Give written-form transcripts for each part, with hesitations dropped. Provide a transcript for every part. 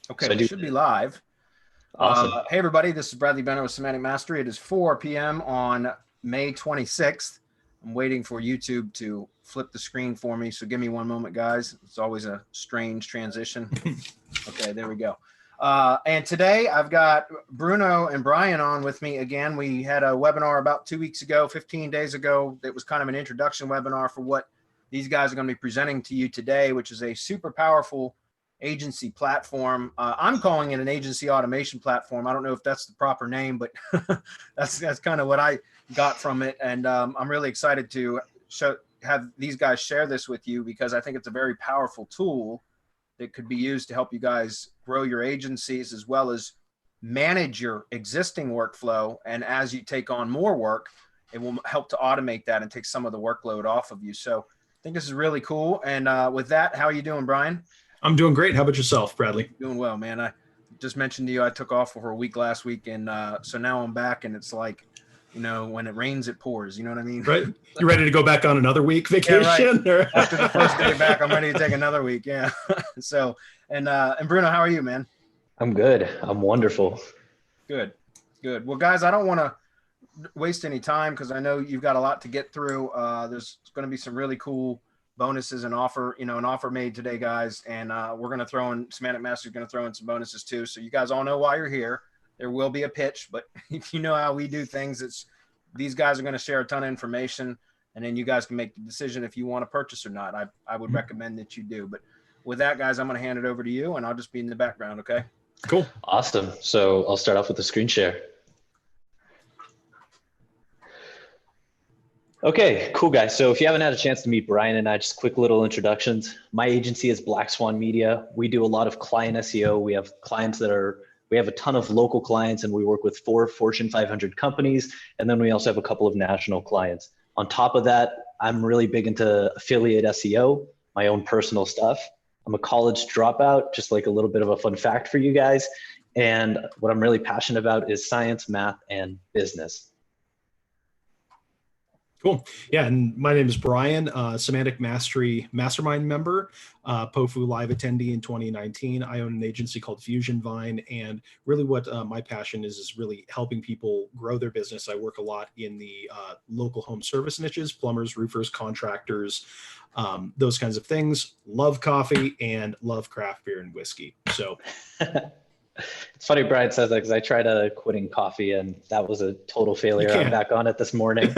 Okay, we should be live. Awesome. Hey, everybody, this is Bradley Benner with Semantic Mastery. It is 4 p.m. on May 26th. I'm waiting for YouTube to flip the screen for me, so give me one moment, guys. It's always a strange transition. Okay, there we go. And today I've got Bruno and Brian on with me again. We had a webinar about 2 weeks ago, 15 days ago. It was kind of an introduction webinar for what these guys are going to be presenting to you today, which is a super powerful agency platform. I'm calling it an agency automation platform. I don't know if that's the proper name, but that's kind of what I got from it. And I'm really excited to have these guys share this with you because I think it's a very powerful tool that could be used to help you guys grow your agencies as well as manage your existing workflow. And as you take on more work, it will help to automate that and take some of the workload off of you. So I think this is really cool. And with that, how are you doing, Brian? I'm doing great. How about yourself, Bradley? Doing well, man. I just mentioned to you I took off for a week last week, and so now I'm back, and it's like, you know, when it rains, it pours. You know what I mean? Right. You ready to go back on another week vacation? Yeah, right. After the first day back, I'm ready to take another week. Yeah. So, and Bruno, how are you, man? I'm good. I'm wonderful. Good. Well, guys, I don't want to waste any time because I know you've got a lot to get through. There's going to be some really cool bonuses and an offer made today, guys. And we're going to throw in, Semantic Master is going to throw in some bonuses too. So you guys all know why you're here. There will be a pitch, but if you know how we do things, these guys are going to share a ton of information, and then you guys can make the decision if you want to purchase or not. I would recommend that you do. But with that, guys, I'm going to hand it over to you, and I'll just be in the background, okay? Cool. Awesome. So I'll start off with the screen share. Okay, cool guys. So if you haven't had a chance to meet Brian and I, just quick little introductions. My agency is Black Swan Media. We do a lot of client SEO. We have clients we have a ton of local clients, and we work with 4 Fortune 500 companies. And then we also have a couple of national clients. On top of that, I'm really big into affiliate SEO, my own personal stuff. I'm a college dropout, just like a little bit of a fun fact for you guys. And what I'm really passionate about is science, math, and business. Cool. Yeah, and my name is Brian, Semantic Mastery Mastermind member, POFU Live attendee in 2019. I own an agency called Fusion Vine, and really what my passion is really helping people grow their business. I work a lot in the local home service niches, plumbers, roofers, contractors, those kinds of things. Love coffee and love craft beer and whiskey. So. It's funny Brian says that because I tried quitting coffee and that was a total failure. I'm back on it this morning.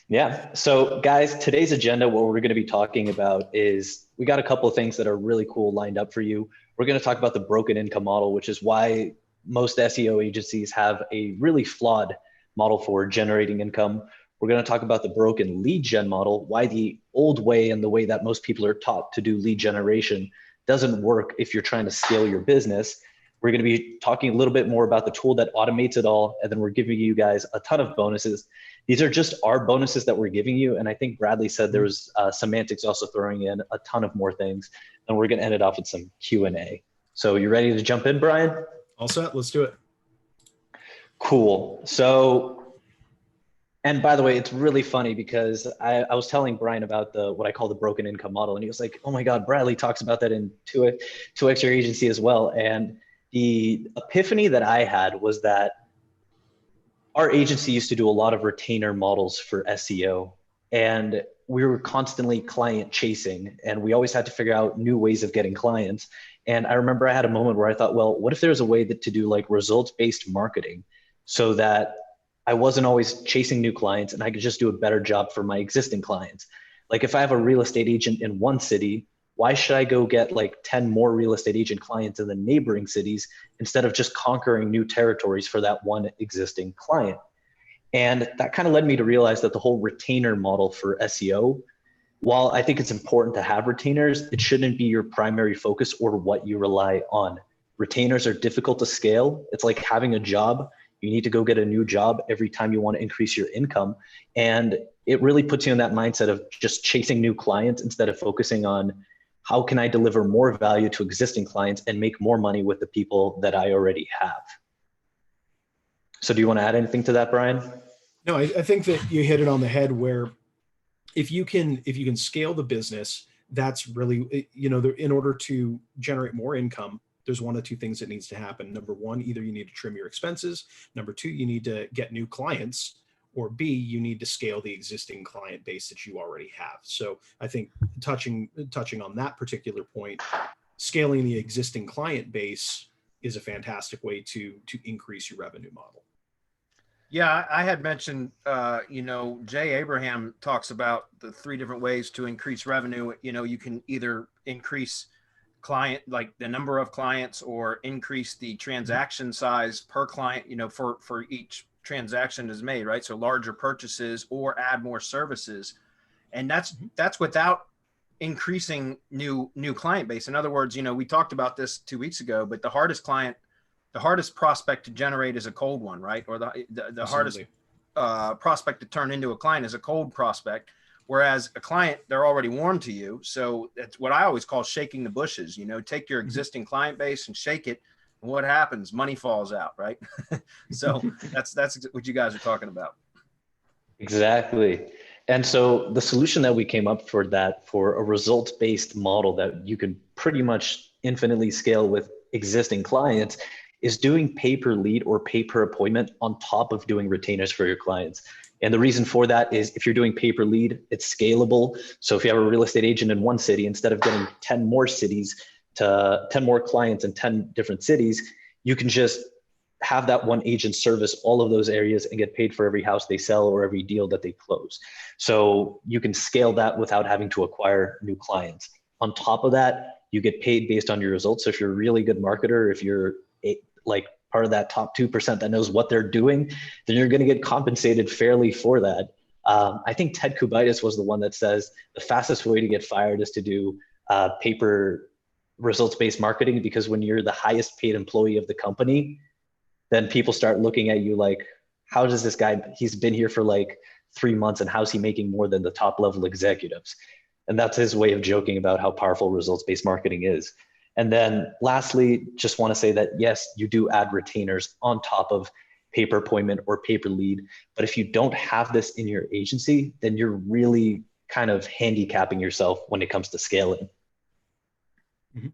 Yeah. So guys, today's agenda, what we're going to be talking about is we got a couple of things that are really cool lined up for you. We're going to talk about the broken income model, which is why most SEO agencies have a really flawed model for generating income. We're going to talk about the broken lead gen model, why the old way and the way that most people are taught to do lead generation doesn't work if you're trying to scale your business. We're going to be talking a little bit more about the tool that automates it all. And then we're giving you guys a ton of bonuses. These are just our bonuses that we're giving you. And I think Bradley said there was Semantics also throwing in a ton of more things. And we're going to end it off with some Q&A. So you ready to jump in, Brian? All set. Let's do it. Cool. So, and by the way, it's really funny because I was telling Brian about what I call the broken income model. And he was like, oh my God, Bradley talks about that in 2X Your Agency as well. And the epiphany that I had was that our agency used to do a lot of retainer models for SEO. And we were constantly client chasing. And we always had to figure out new ways of getting clients. And I remember I had a moment where I thought, well, what if there's a way to do like results-based marketing so that I wasn't always chasing new clients and I could just do a better job for my existing clients. Like if I have a real estate agent in one city, why should I go get like 10 more real estate agent clients in the neighboring cities instead of just conquering new territories for that one existing client? And that kind of led me to realize that the whole retainer model for SEO, while I think it's important to have retainers, it shouldn't be your primary focus or what you rely on. Retainers are difficult to scale. It's like having a job. You need to go get a new job every time you want to increase your income. And it really puts you in that mindset of just chasing new clients instead of focusing on how can I deliver more value to existing clients and make more money with the people that I already have. So do you want to add anything to that, Brian? No, I think that you hit it on the head where if you can scale the business, that's really, in order to generate more income, there's one of two things that needs to happen. Number one, either you need to trim your expenses. Number two, you need to get new clients, or B, you need to scale the existing client base that you already have. So I think touching on that particular point, scaling the existing client base is a fantastic way to increase your revenue model. Yeah, I had mentioned, Jay Abraham talks about the 3 different ways to increase revenue. You can either increase client, like the number of clients, or increase the transaction size per client, for each transaction is made, right? So larger purchases, or add more services. And that's without increasing new client base. In other words, we talked about this 2 weeks ago, but the hardest prospect to generate is a cold one, right? Or the hardest prospect to turn into a client is a cold prospect. Whereas a client, they're already warm to you. So that's what I always call shaking the bushes. Take your existing client base and shake it. And what happens? Money falls out, right? So that's what you guys are talking about. Exactly. And so the solution that we came up for a results-based model that you can pretty much infinitely scale with existing clients, is doing pay per lead or pay per appointment on top of doing retainers for your clients. And the reason for that is, if you're doing pay per lead, it's scalable. So if you have a real estate agent in one city, instead of getting 10 more clients in 10 different cities, you can just have that one agent service all of those areas and get paid for every house they sell or every deal that they close. So you can scale that without having to acquire new clients. On top of that, you get paid based on your results. So if you're a really good marketer, if you're like part of that top 2% that knows what they're doing, then you're going to get compensated fairly for that. I think Ted Kubitis was the one that says the fastest way to get fired is to do paper results-based marketing, because when you're the highest paid employee of the company, then people start looking at you like, how does this guy, he's been here for like 3 months, and how's he making more than the top level executives? And that's his way of joking about how powerful results-based marketing is. And then lastly, just want to say that yes, you do add retainers on top of pay per appointment or pay per lead. But if you don't have this in your agency, then you're really kind of handicapping yourself when it comes to scaling. Mm-hmm.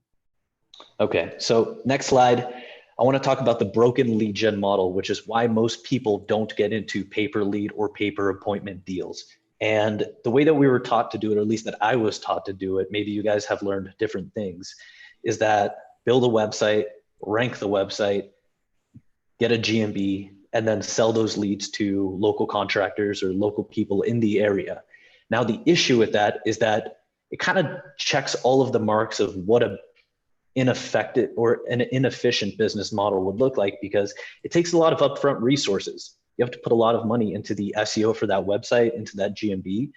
Okay, so next slide. I want to talk about the broken lead gen model, which is why most people don't get into pay per lead or pay per appointment deals. And the way that we were taught to do it, or at least that I was taught to do it, maybe you guys have learned different things, is that build a website, rank the website, get a GMB, and then sell those leads to local contractors or local people in the area. Now, the issue with that is that it kind of checks all of the marks of what an ineffective or an inefficient business model would look like, because it takes a lot of upfront resources. You have to put a lot of money into the SEO for that website, into that GMB. You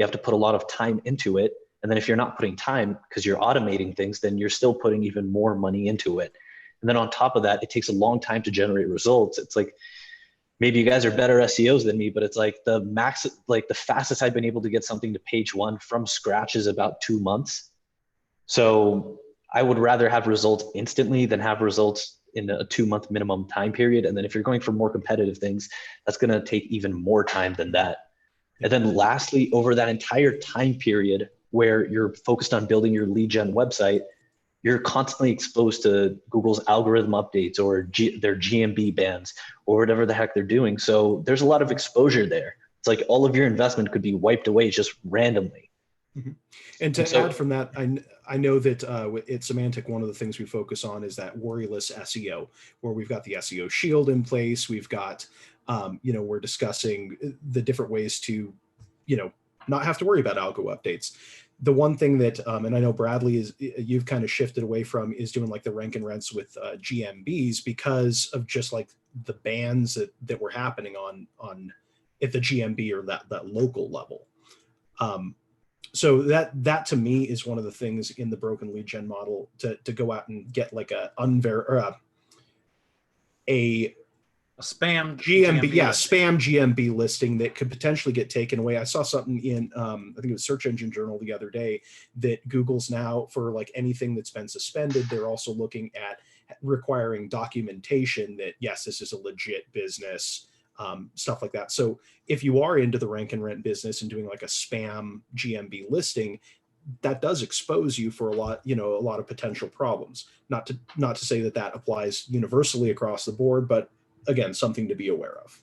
have to put a lot of time into it. And then if you're not putting time because you're automating things, then you're still putting even more money into it. And then on top of that, it takes a long time to generate results. It's like, maybe you guys are better SEOs than me, but it's like the fastest I've been able to get something to page 1 from scratch is about 2 months. So I would rather have results instantly than have results in a 2-month minimum time period. And then if you're going for more competitive things, that's going to take even more time than that. And then lastly, over that entire time period where you're focused on building your lead gen website, you're constantly exposed to Google's algorithm updates or their GMB bans or whatever the heck they're doing. So there's a lot of exposure there. It's like all of your investment could be wiped away just randomly. Mm-hmm. And to add from that, I know that at Semantic, one of the things we focus on is that Worryless Seo, where we've got the SEO shield in place. We've got, we're discussing the different ways to, not have to worry about algo updates. The one thing that, and I know Bradley you've kind of shifted away from, is doing like the rank and rents with GMBs, because of just like the bans that were happening on at the GMB or that local level. So that to me is one of the things in the broken lead gen model, to go out and get like a spam GMB, spam GMB listing that could potentially get taken away. I saw something in I think it was Search Engine Journal the other day that Google's now, for like anything that's been suspended, they're also looking at requiring documentation that yes, this is a legit business, stuff like that. So if you are into the rank and rent business and doing like a spam GMB listing, that does expose you for a lot of potential problems. Not to say that that applies universally across the board, but again, something to be aware of.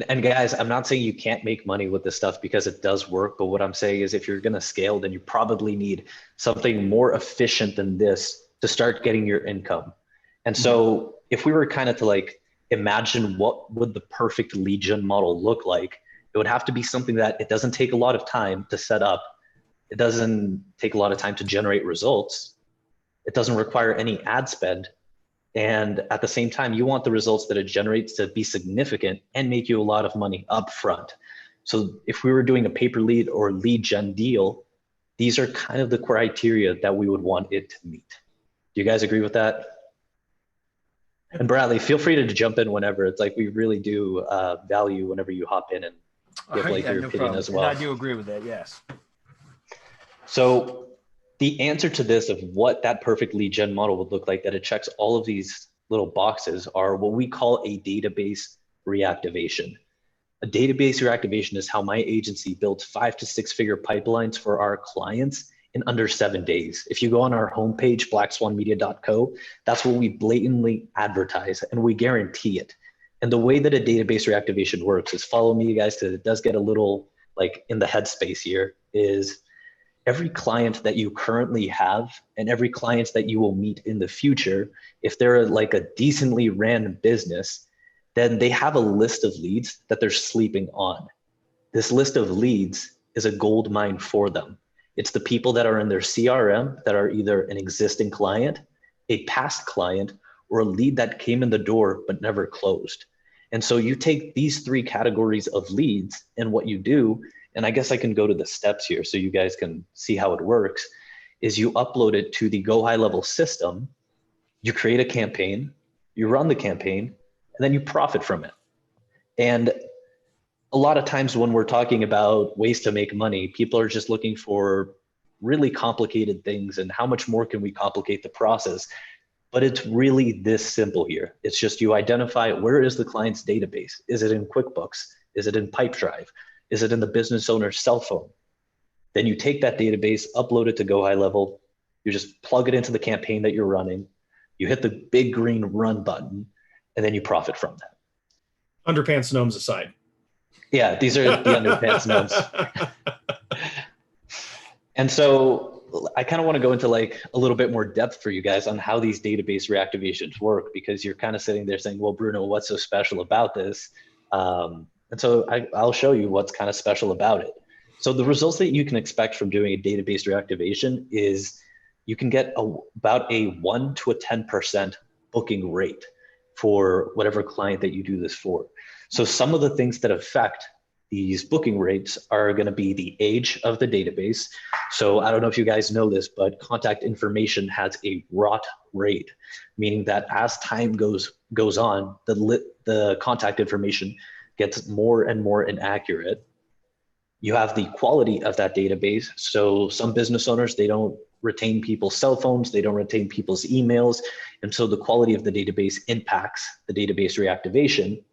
And guys, I'm not saying you can't make money with this stuff, because it does work. But what I'm saying is, if you're going to scale, then you probably need something more efficient than this to start getting your income. And so if we were kind of to like imagine what would the perfect lead gen model look like, it would have to be something that it doesn't take a lot of time to set up. It doesn't take a lot of time to generate results. It doesn't require any ad spend. And at the same time, you want the results that it generates to be significant and make you a lot of money up front. So if we were doing a pay-per lead or lead gen deal, these are kind of the criteria that we would want it to meet. Do you guys agree with that? And Bradley, feel free to jump in whenever. It's like we really do value whenever you hop in and give like your opinion as well. And I do agree with that, yes. So the answer to this of what that perfect lead gen model would look like, that it checks all of these little boxes, are what we call a database reactivation. A database reactivation is how my agency builds 5 to 6 figure pipelines for our clients in under 7 days. If you go on our homepage, blackswanmedia.co, that's what we blatantly advertise, and we guarantee it. And the way that a database reactivation works is, follow me guys, because it does get a little like in the headspace here, is every client that you currently have and every client that you will meet in the future, if they're like a decently ran business, then they have a list of leads that they're sleeping on. This list of leads is a gold mine for them. It's the people that are in their CRM that are either an existing client, a past client, or a lead that came in the door but never closed. And so you take these 3 categories of leads, and what you do, and I guess I can go to the steps here so you guys can see how it works, is you upload it to the Go High Level system, you create a campaign, you run the campaign, and then you profit from it. And a lot of times when we're talking about ways to make money, people are just looking for really complicated things and how much more can we complicate the process. But it's really this simple here. It's just you identify, where is the client's database? Is it in QuickBooks? Is it in Pipedrive? Is it in the business owner's cell phone? Then you take that database, upload it to Go High Level. You just plug it into the campaign that you're running. You hit the big green run button, and then you profit from that. Underpants gnomes aside. Yeah, these are the underpants gnomes. And so I kind of want to go into like a little bit more depth for you guys on how these database reactivations work, because you're kind of sitting there saying, well, Bruno, what's so special about this? And so I'll show you what's kind of special about it. So the results that you can expect from doing a database reactivation is you can get about a 1 to a 10% booking rate for whatever client that you do this for. So some of the things that affect these booking rates are going to be the age of the database. So I don't know if you guys know this, but contact information has a rot rate, meaning that as time goes on, the contact information gets more and more inaccurate. You have the quality of that database. So some business owners, they don't retain people's cell phones, they don't retain people's emails. And so the quality of the database impacts the database reactivation.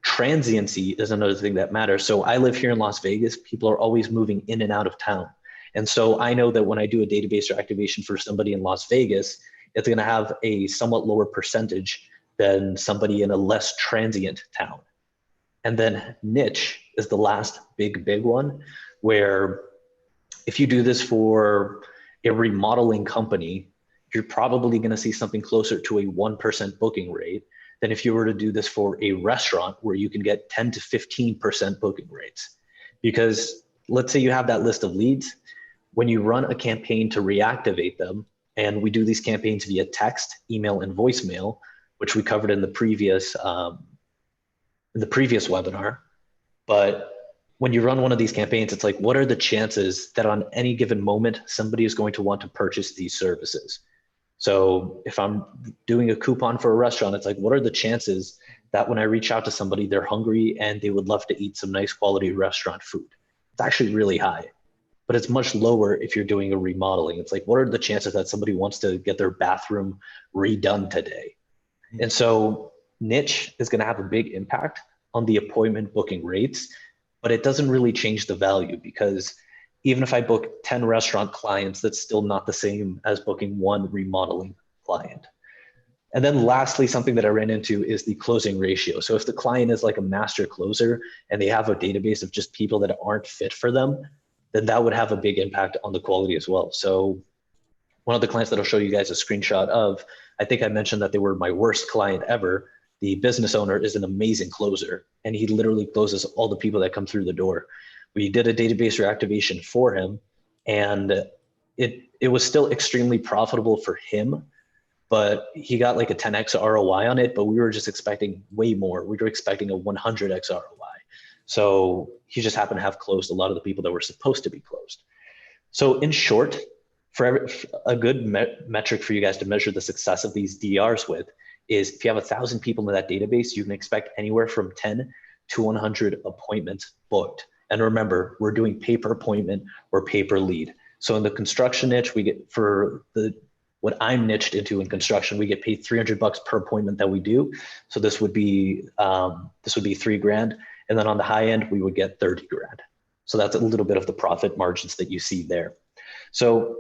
Transiency is another thing that matters. So I live here in Las Vegas. People are always moving in and out of town. And so I know that when I do a database reactivation for somebody in Las Vegas, it's going to have a somewhat lower percentage than somebody in a less transient town. And then niche is the last big one, where if you do this for a remodeling company, you're probably going to see something closer to a 1% booking rate than if you were to do this for a restaurant, where you can get 10 to 15% booking rates. Because let's say you have that list of leads, when you run a campaign to reactivate them, and we do these campaigns via text, email, and voicemail, which we covered in the previous webinar. But when you run one of these campaigns, it's like, what are the chances that on any given moment, somebody is going to want to purchase these services? So if I'm doing a coupon for a restaurant, it's like, what are the chances that when I reach out to somebody, they're hungry and they would love to eat some nice quality restaurant food? It's actually really high, but it's much lower if you're doing a remodeling. It's like, what are the chances that somebody wants to get their bathroom redone today? And so niche is going to have a big impact on the appointment booking rates, but it doesn't really change the value, because even if I book 10 restaurant clients, that's still not the same as booking one remodeling client. And then lastly, something that I ran into is the closing ratio. So if the client is like a master closer and they have a database of just people that aren't fit for them, then that would have a big impact on the quality as well. So one of the clients that I'll show you guys a screenshot of, I think I mentioned that they were my worst client ever. The business owner is an amazing closer, and he literally closes all the people that come through the door. We did a database reactivation for him, and it was still extremely profitable for him, but he got like a 10x ROI on it, but we were just expecting way more. We were expecting a 100x ROI. So he just happened to have closed a lot of the people that were supposed to be closed. So in short, for a good metric for you guys to measure the success of these DRs with is if you have 1,000 people in that database, you can expect anywhere from 10 to 100 appointments booked. And remember, we're doing pay per appointment or pay per lead. So in the construction niche, we get what I'm niched into in construction, we get paid $300 per appointment that we do. So this would be $3,000. And then on the high end, we would get 30 grand. So that's a little bit of the profit margins that you see there. So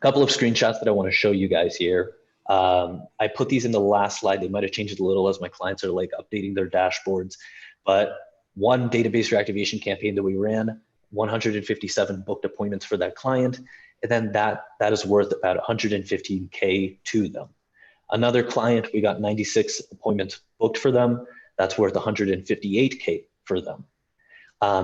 a couple of screenshots that I want to show you guys here. I put these in the last slide. They might have changed a little as my clients are like updating their dashboards. But one database reactivation campaign that we ran, 157 booked appointments for that client. And then that is worth about 115K to them. Another client, we got 96 appointments booked for them. That's worth 158K for them.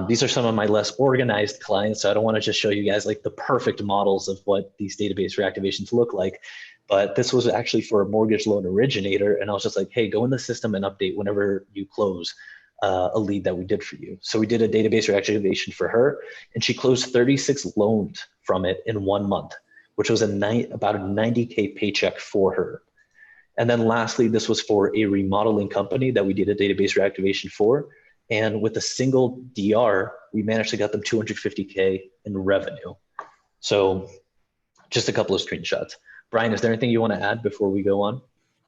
These are some of my less organized clients, so I don't want to just show you guys like the perfect models of what these database reactivations look like. But this was actually for a mortgage loan originator, and I was just like, hey, go in the system and update whenever you close a lead that we did for you. So we did a database reactivation for her, and she closed 36 loans from it in 1 month, which was about a 90K paycheck for her. And then lastly, this was for a remodeling company that we did a database reactivation for. And with a single DR, we managed to get them 250K in revenue. So just a couple of screenshots. Brian, is there anything you want to add before we go on?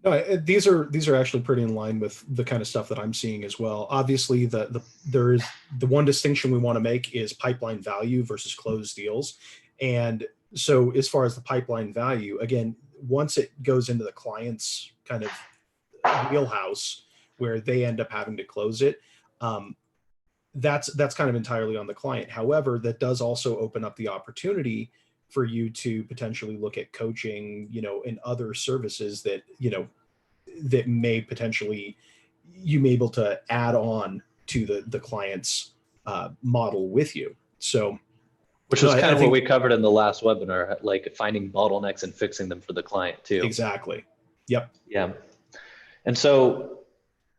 No, these are actually pretty in line with the kind of stuff that I'm seeing as well. Obviously, there is the one distinction we want to make is pipeline value versus closed deals. And so as far as the pipeline value, again, once it goes into the client's kind of wheelhouse where they end up having to close it, that's kind of entirely on the client. However, that does also open up the opportunity for you to potentially look at coaching, and other services that, that may potentially you may be able to add on to the client's model with you. So, which was kind of what we covered in the last webinar, like finding bottlenecks and fixing them for the client too. Exactly. Yep. Yeah. And so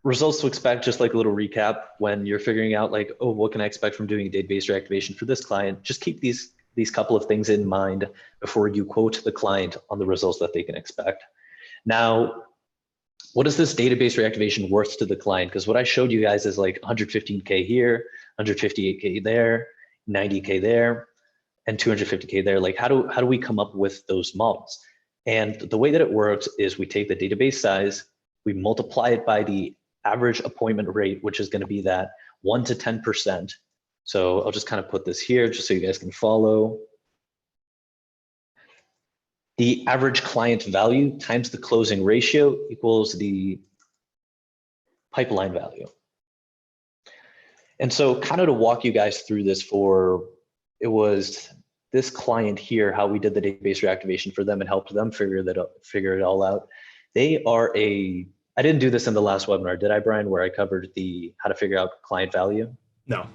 results to expect, just like a little recap, when you're figuring out like, oh, what can I expect from doing a database reactivation for this client? Just keep these couple of things in mind before you quote the client on the results that they can expect. Now, what is this database reactivation worth to the client? Because what I showed you guys is like 115K here, 158K there, 90K there, and 250K there. Like how do we come up with those models? And the way that it works is we take the database size, we multiply it by the average appointment rate, which is going to be that 1 to 10%. So I'll just kind of put this here just so you guys can follow. The average client value times the closing ratio equals the pipeline value. And so kind of to walk you guys through this it was this client here, how we did the database reactivation for them and helped them figure it all out. I didn't do this in the last webinar, did I, Brian, where I covered how to figure out client value? No.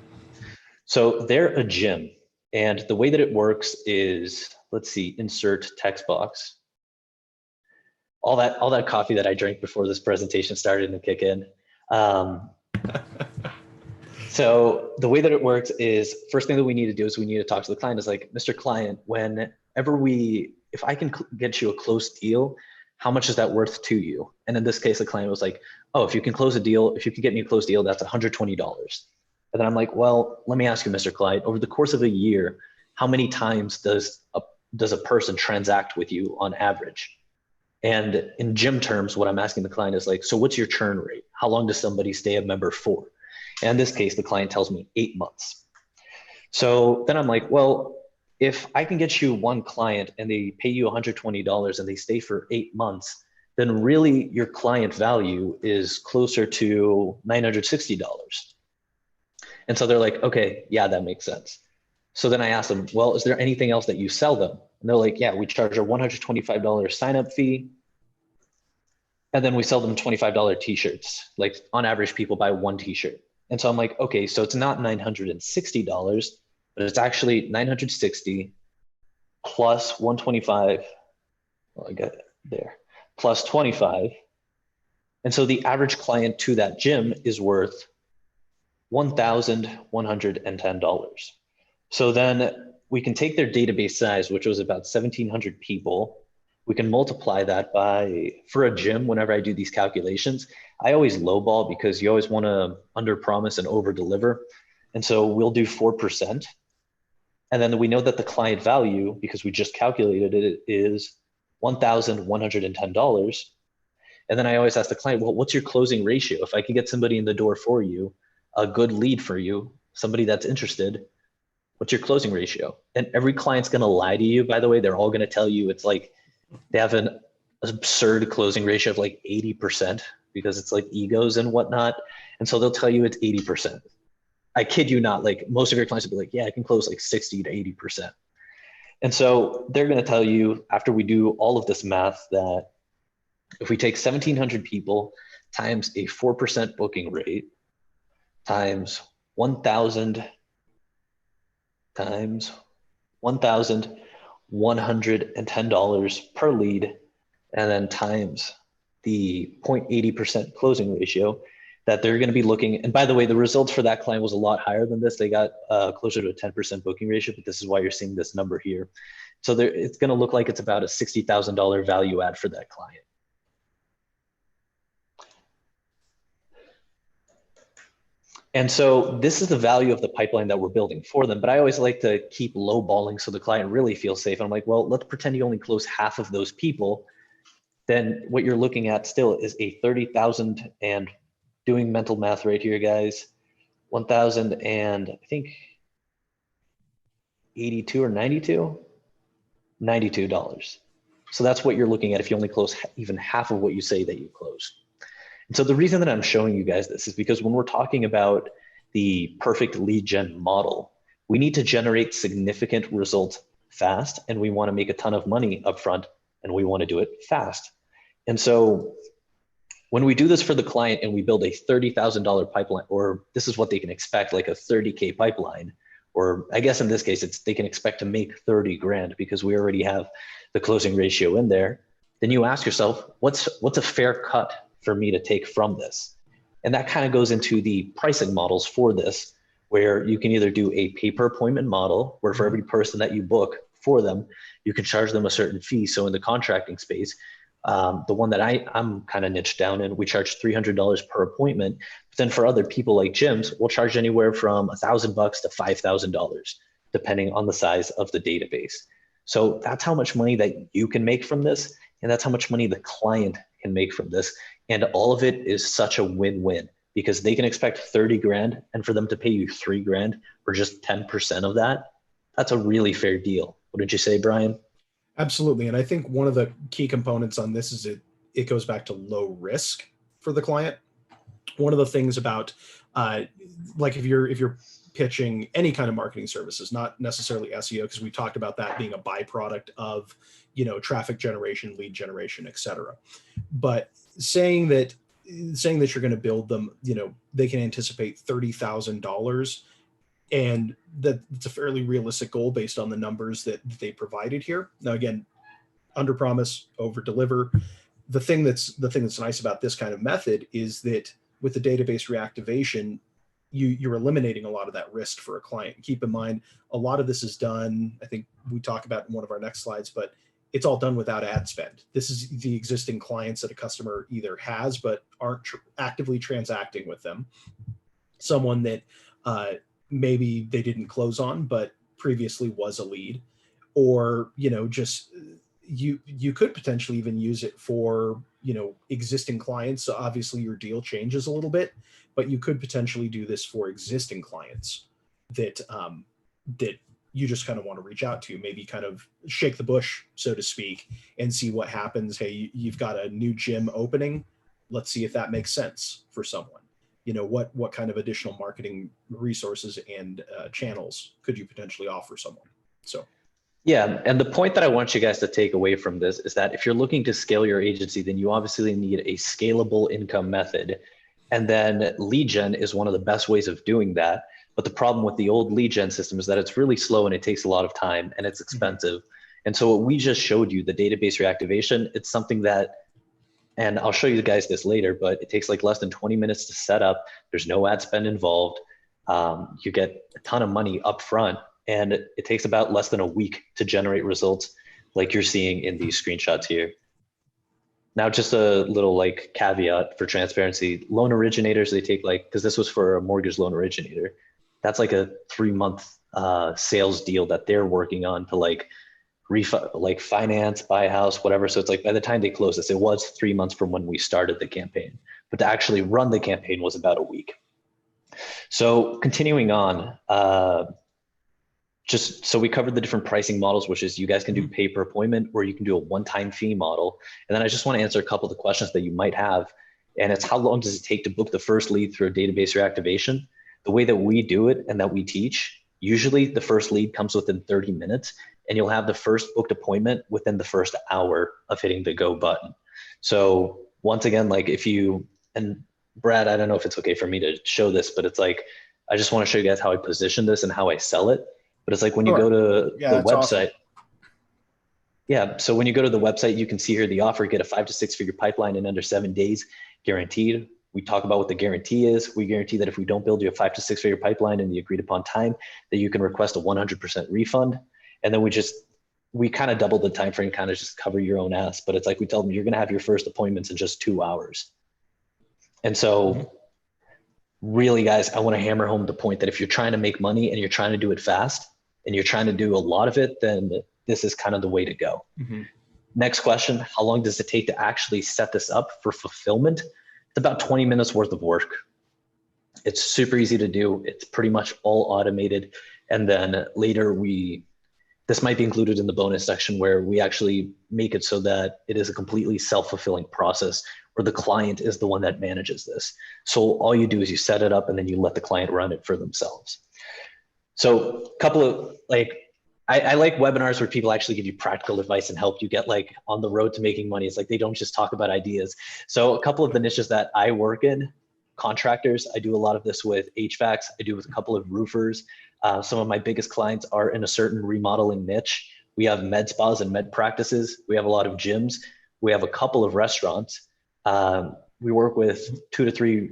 So they're a gym, and the way that it works is, let's see, insert text box. All that coffee that I drank before this presentation started to kick in. So the way that it works is, first thing that we need to do is we need to talk to the client. Is like, Mr. Client, if I can get you a closed deal, how much is that worth to you? And in this case, the client was like, oh, if you can get me a closed deal, that's $120. And then I'm like, well, let me ask you, Mr. Client, over the course of a year, how many times does a person transact with you on average? And in gym terms, what I'm asking the client is like, so what's your churn rate? How long does somebody stay a member for? And in this case, the client tells me 8 months. So then I'm like, well, if I can get you one client and they pay you $120 and they stay for 8 months, then really your client value is closer to $960. And so they're like, okay, yeah, that makes sense. So then I asked them, well, is there anything else that you sell them? And they're like, yeah, we charge a $125 sign-up fee. And then we sell them $25 t-shirts. Like on average, people buy one t-shirt. And so I'm like, okay, so it's not $960, but it's actually 960 plus 125. Well, I got it there, plus 25. And so the average client to that gym is worth $1,110. So then we can take their database size, which was about 1,700 people. We can multiply that by, for a gym, whenever I do these calculations, I always lowball because you always want to under promise and over deliver. And so we'll do 4%. And then we know that the client value, because we just calculated it, is $1,110. And then I always ask the client, well, what's your closing ratio? If I can get somebody in the door for you, a good lead for you, somebody that's interested, what's your closing ratio? And every client's going to lie to you, by the way. They're all going to tell you it's like they have an absurd closing ratio of like 80% because it's like egos and whatnot. And so they'll tell you it's 80%. I kid you not, like most of your clients will be like, yeah, I can close like 60 to 80%. And so they're going to tell you after we do all of this math that if we take 1,700 people times a 4% booking rate times 1,000 times $1,110 per lead, and then times the 0.80% closing ratio, that they're going to be looking. And by the way, the results for that client was a lot higher than this. They got closer to a 10% booking ratio, but this is why you're seeing this number here. So it's going to look like it's about a $60,000 value add for that client. And so this is the value of the pipeline that we're building for them. But I always like to keep lowballing so the client really feels safe. And I'm like, well, let's pretend you only close half of those people. Then what you're looking at still is a 30,000, and doing mental math right here, guys, 1,000 and I think 82 or 92, $92. So that's what you're looking at if you only close even half of what you say that you close. And so the reason that I'm showing you guys this is because when we're talking about the perfect lead gen model, we need to generate significant results fast, and we want to make a ton of money upfront, and we want to do it fast. And so when we do this for the client and we build a $30,000 pipeline, or this is what they can expect, like a 30K pipeline, or I guess in this case, they can expect to make 30 grand because we already have the closing ratio in there. Then you ask yourself, what's a fair cut for me to take from this? And that kind of goes into the pricing models for this, where you can either do a pay per appointment model, where for every person that you book for them, you can charge them a certain fee. So in the contracting space, the one that I'm kind of niched down in, we charge $300 per appointment. But then for other people like gyms, we'll charge anywhere from $1,000 to $5,000, depending on the size of the database. So that's how much money that you can make from this. And that's how much money the client can make from this. And all of it is such a win-win because they can expect 30 grand, and for them to pay you 3 grand for just 10% of that, that's a really fair deal. Wouldn't you say, Brian? Absolutely. And I think one of the key components on this is it goes back to low risk for the client. One of the things about like if you're pitching any kind of marketing services, not necessarily SEO, because we talked about that being a byproduct of, traffic generation, lead generation, et cetera. But saying that you're going to build them, they can anticipate $30,000, and that it's a fairly realistic goal based on the numbers that they provided here. Now, again, under promise, over deliver. The thing that's nice about this kind of method is that with the database reactivation, you're eliminating a lot of that risk for a client. Keep in mind, a lot of this is done, I think we talk about in one of our next slides, but it's all done without ad spend. This is the existing clients that a customer either has but aren't actively transacting with them. Someone that maybe they didn't close on but previously was a lead, or just you could potentially even use it for existing clients. So obviously your deal changes a little bit, but you could potentially do this for existing clients that you just kind of want to reach out to, maybe kind of shake the bush, so to speak, and see what happens. Hey, you've got a new gym opening. Let's see if that makes sense for someone. You know, what kind of additional marketing resources and channels could you potentially offer someone? So. Yeah, and the point that I want you guys to take away from this is that if you're looking to scale your agency, then you obviously need a scalable income method. And then lead gen is one of the best ways of doing that. But the problem with the old lead gen system is that it's really slow and it takes a lot of time and it's expensive. And so what we just showed you, the database reactivation, it's something that, and I'll show you guys this later, but it takes like less than 20 minutes to set up. There's no ad spend involved. You get a ton of money up front, and it takes about less than a week to generate results like you're seeing in these screenshots here. Now, just a little like caveat for transparency, loan originators, they take like, because this was for a mortgage loan originator, that's like a 3-month sales deal that they're working on to like finance, buy a house, whatever. So it's like by the time they close this, it was 3 months from when we started the campaign, but to actually run the campaign was about a week. So continuing on, just so we covered the different pricing models, which is you guys can do pay per appointment or you can do a one-time fee model. And then I just want to answer a couple of the questions that you might have. And it's how long does it take to book the first lead through a database reactivation? The way that we do it and that we teach, usually the first lead comes within 30 minutes and you'll have the first booked appointment within the first hour of hitting the go button. So once again, like if you, and Brad, I don't know if it's okay for me to show this, but it's like, I just want to show you guys how I position this and how I sell it. But it's like when you go to the website. Awesome. Yeah. So when you go to the website, you can see here the offer, get a 5 to 6 figure pipeline in under 7 days, guaranteed. We talk about what the guarantee is. We guarantee that if we don't build you a 5 to 6 figure pipeline in the agreed upon time, that you can request a 100% refund. And then we kind of double the time frame, kind of just cover your own ass. But it's like we tell them you're going to have your first appointments in just 2 hours. And so really, guys, I want to hammer home the point that if you're trying to make money and you're trying to do it fast and you're trying to do a lot of it, then this is kind of the way to go. Next question, how long does it take to actually set this up for fulfillment? It's about 20 minutes worth of work. It's super easy to do. It's pretty much all automated. And then later this might be included in the bonus section where we actually make it so that it is a completely self-fulfilling process where the client is the one that manages this. So all you do is you set it up and then you let the client run it for themselves. So a couple of I like webinars where people actually give you practical advice and help you get like on the road to making money. It's like they don't just talk about ideas. So a couple of the niches that I work in, contractors, I do a lot of this with HVACs. I do with a couple of roofers. Some of my biggest clients are in a certain remodeling niche. We have med spas and med practices. We have a lot of gyms. We have a couple of restaurants. We work with 2 to 3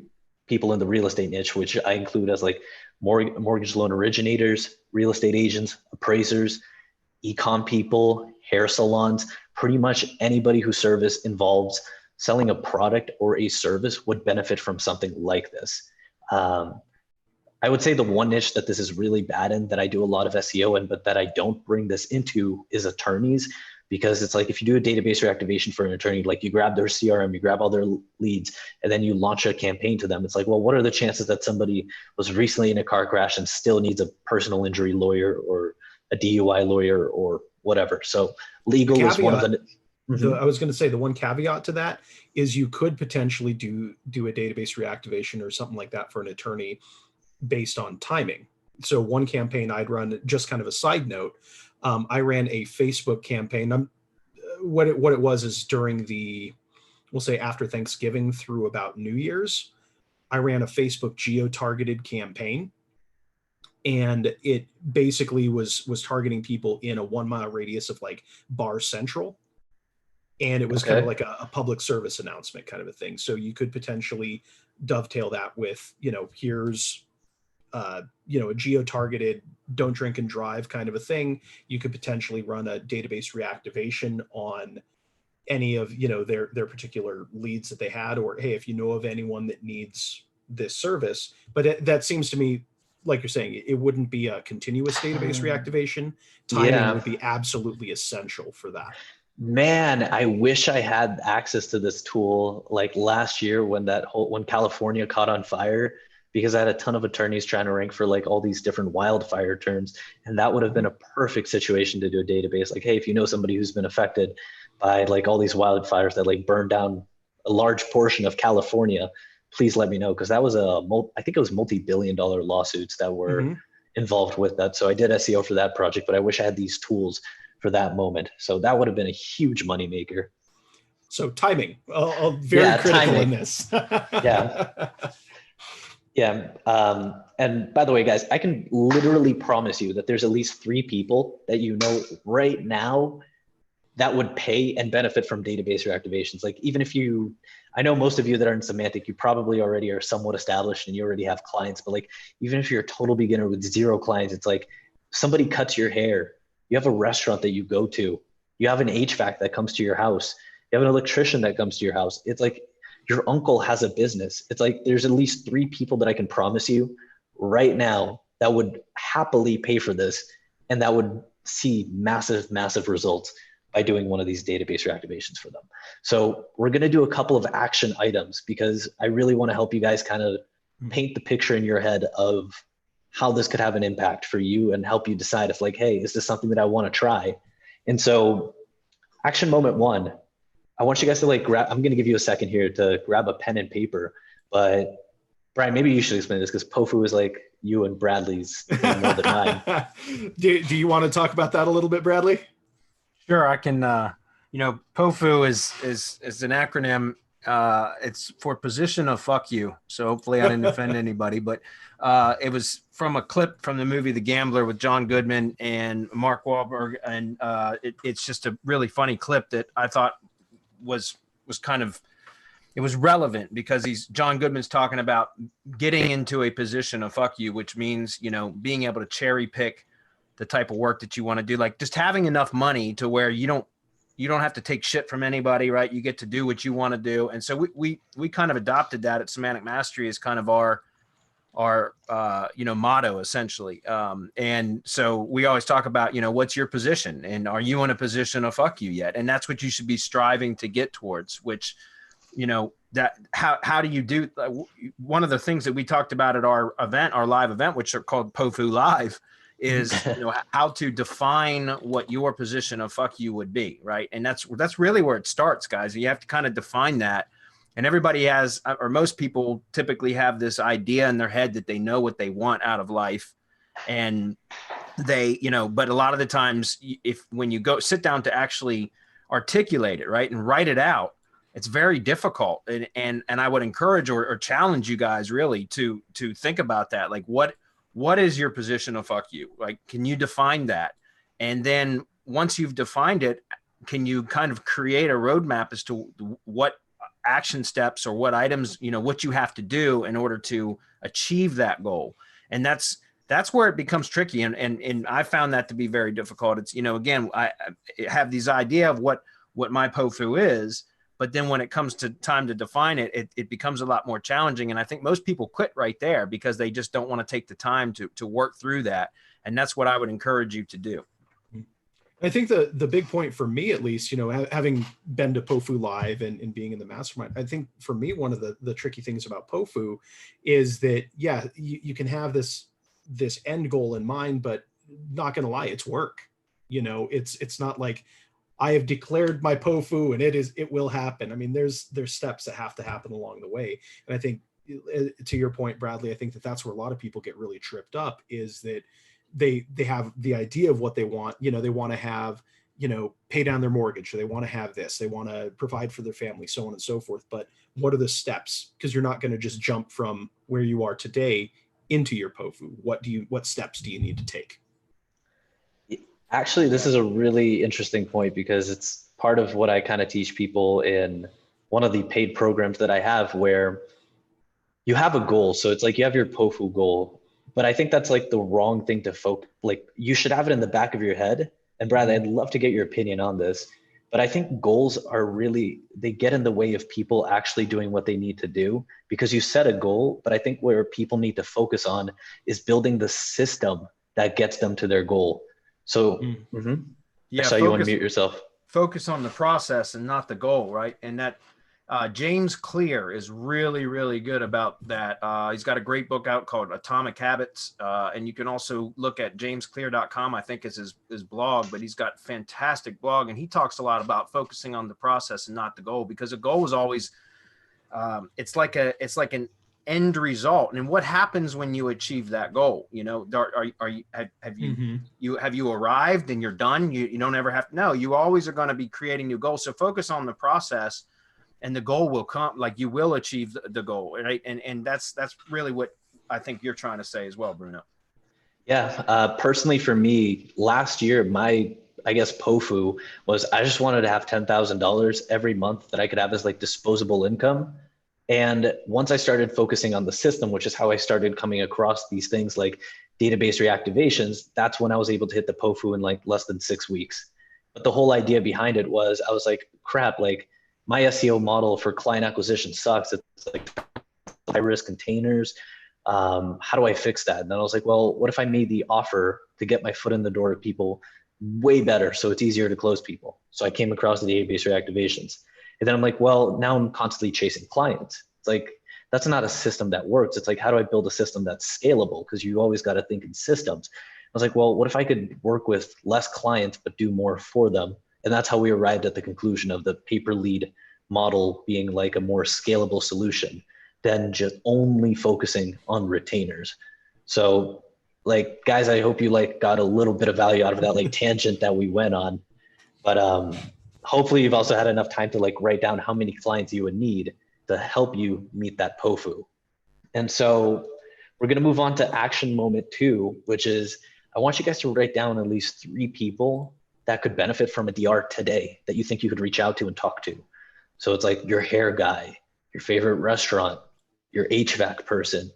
people in the real estate niche, which I include as like mortgage loan originators, real estate agents, appraisers, e-com people, hair salons. Pretty much anybody whose service involves selling a product or a service would benefit from something like this. I would say the one niche that this is really bad in, that I do a lot of SEO in, but that I don't bring this into, is attorneys. Because it's like if you do a database reactivation for an attorney, like you grab their CRM, you grab all their leads, and then you launch a campaign to them. It's like, well, what are the chances that somebody was recently in a car crash and still needs a personal injury lawyer or a DUI lawyer or whatever? So legal is one of the. I was going to say the one caveat to that is you could potentially do a database reactivation or something like that for an attorney based on timing. So one campaign I'd run, just kind of a side note, I ran a Facebook campaign. What it was is during we'll say after Thanksgiving through about New Year's, I ran a Facebook geo-targeted campaign, and it basically was targeting people in a 1 mile radius of like Bar Central, and it was kind of like a public service announcement kind of a thing. So you could potentially dovetail that with, here's a geo-targeted don't drink and drive kind of a thing. You could potentially run a database reactivation on any of their particular leads that they had, or hey, if you know of anyone that needs this service. But that seems to me, like you're saying, it wouldn't be a continuous database reactivation. Timing would be absolutely essential for that. Man, I wish I had access to this tool like last year when California caught on fire, because I had a ton of attorneys trying to rank for like all these different wildfire terms. And that would have been a perfect situation to do a database. Like, hey, if you know somebody who's been affected by like all these wildfires that like burned down a large portion of California, please let me know. Cause that was I think it was multi-billion-dollar lawsuits that were involved with that. So I did SEO for that project, but I wish I had these tools for that moment. So that would have been a huge moneymaker. So timing, very critical in this. Yeah. Yeah. And by the way, guys, I can literally promise you that there's at least 3 people that you know right now that would pay and benefit from database reactivations. Like even if I know most of you that are in Semantic, you probably already are somewhat established and you already have clients, but like, even if you're a total beginner with 0 clients, it's like somebody cuts your hair, you have a restaurant that you go to, you have an HVAC that comes to your house, you have an electrician that comes to your house. It's like your uncle has a business. It's like there's at least 3 people that I can promise you right now that would happily pay for this and that would see massive, massive results by doing one of these database reactivations for them. So we're going to do a couple of action items because I really want to help you guys kind of paint the picture in your head of how this could have an impact for you and help you decide if like, hey, is this something that I want to try? And so action moment 1, I want you guys to like I'm going to give you a second here to grab a pen and paper, but Brian, maybe you should explain this because POFU is like you and Bradley's more than mine. Do you want to talk about that a little bit, Bradley? Sure, I can. POFU is an acronym. It's for position of fuck you. So hopefully I didn't offend anybody, but it was from a clip from the movie The Gambler with John Goodman and Mark Wahlberg, and it's just a really funny clip that I thought was kind of, it was relevant because John Goodman's talking about getting into a position of fuck you, which means, being able to cherry pick the type of work that you want to do, like just having enough money to where you don't have to take shit from anybody, right? You get to do what you want to do. And so we kind of adopted that at Semantic Mastery as kind of our motto essentially. And so we always talk about, what's your position and are you in a position of fuck you yet? And that's what you should be striving to get towards, which, that how do you do? One of the things that we talked about at our live event, which are called POFU Live, is how to define what your position of fuck you would be, right? And that's really where it starts, guys. You have to kind of define that. And everybody has, or most people typically have this idea in their head that they know what they want out of life. And they, but a lot of the times when you go sit down to actually articulate it, right, and write it out, it's very difficult. And I would encourage or challenge you guys really to think about that. Like what is your position of fuck you? Like, can you define that? And then once you've defined it, can you kind of create a roadmap as to what action steps or what items, what you have to do in order to achieve that goal? And that's where it becomes tricky. And I found that to be very difficult. It's, again, I have these idea of what my POFU is, but then when it comes to time to define it, it becomes a lot more challenging. And I think most people quit right there because they just don't want to take the time to work through that. And that's what I would encourage you to do. I think the big point for me, at least, having been to POFU Live and being in the mastermind, I think for me, one of the tricky things about POFU is that, yeah, you can have this end goal in mind, but not going to lie, it's work. It's not like I have declared my POFU and it will happen. I mean, there's steps that have to happen along the way. And I think to your point, Bradley, I think that's where a lot of people get really tripped up, is that they have the idea of what they want. They want to have, pay down their mortgage. So they want to have this, they want to provide for their family, so on and so forth. But what are the steps? Because you're not going to just jump from where you are today into your POFU. What steps do you need to take? Actually, this is a really interesting point because it's part of what I kind of teach people in one of the paid programs that I have, where you have a goal. So it's like you have your POFU goal, but I think that's like the wrong thing to focus. Like you should have it in the back of your head. And Brad, I'd love to get your opinion on this, but I think goals they get in the way of people actually doing what they need to do, because you set a goal, but I think where people need to focus on is building the system that gets them to their goal. So yeah, so you want to mute yourself. Focus on the process and not the goal, right? And James Clear is really, really good about that. He's got a great book out called Atomic Habits. And you can also look at jamesclear.com, I think is his blog, but he's got fantastic blog. And he talks a lot about focusing on the process and not the goal, because a goal is always, it's like an end result. And what happens when you achieve that goal? You know, have you arrived and you're done? You don't ever have to, no, you always are going to be creating new goals. So focus on the process, and the goal will come. Like, you will achieve the goal, right? And that's really what I think you're trying to say as well, Bruno. Yeah, personally for me, last year, my, I guess, POFU was I just wanted to have $10,000 every month that I could have as like disposable income. And once I started focusing on the system, which is how I started coming across these things like database reactivations, that's when I was able to hit the POFU in like less than 6 weeks. But the whole idea behind it was I was like, crap, like my SEO model for client acquisition sucks. It's like high risk containers. How do I fix that? And then I was like, well, what if I made the offer to get my foot in the door with people way better, so it's easier to close people? So I came across the database reactivations. And then I'm like, well, now I'm constantly chasing clients. It's like, that's not a system that works. It's like, how do I build a system that's scalable? Because you always got to think in systems. I was like, well, what if I could work with less clients, but do more for them? And that's how we arrived at the conclusion of the pay-per lead model being like a more scalable solution than just only focusing on retainers. So like, guys, I hope you like got a little bit of value out of that like tangent that we went on. But hopefully you've also had enough time to like write down how many clients you would need to help you meet that POFU. And so we're going to move on to action moment 2, which is I want you guys to write down at least 3 people that could benefit from a DR today that you think you could reach out to and talk to. So it's like your hair guy, your favorite restaurant, your HVAC person.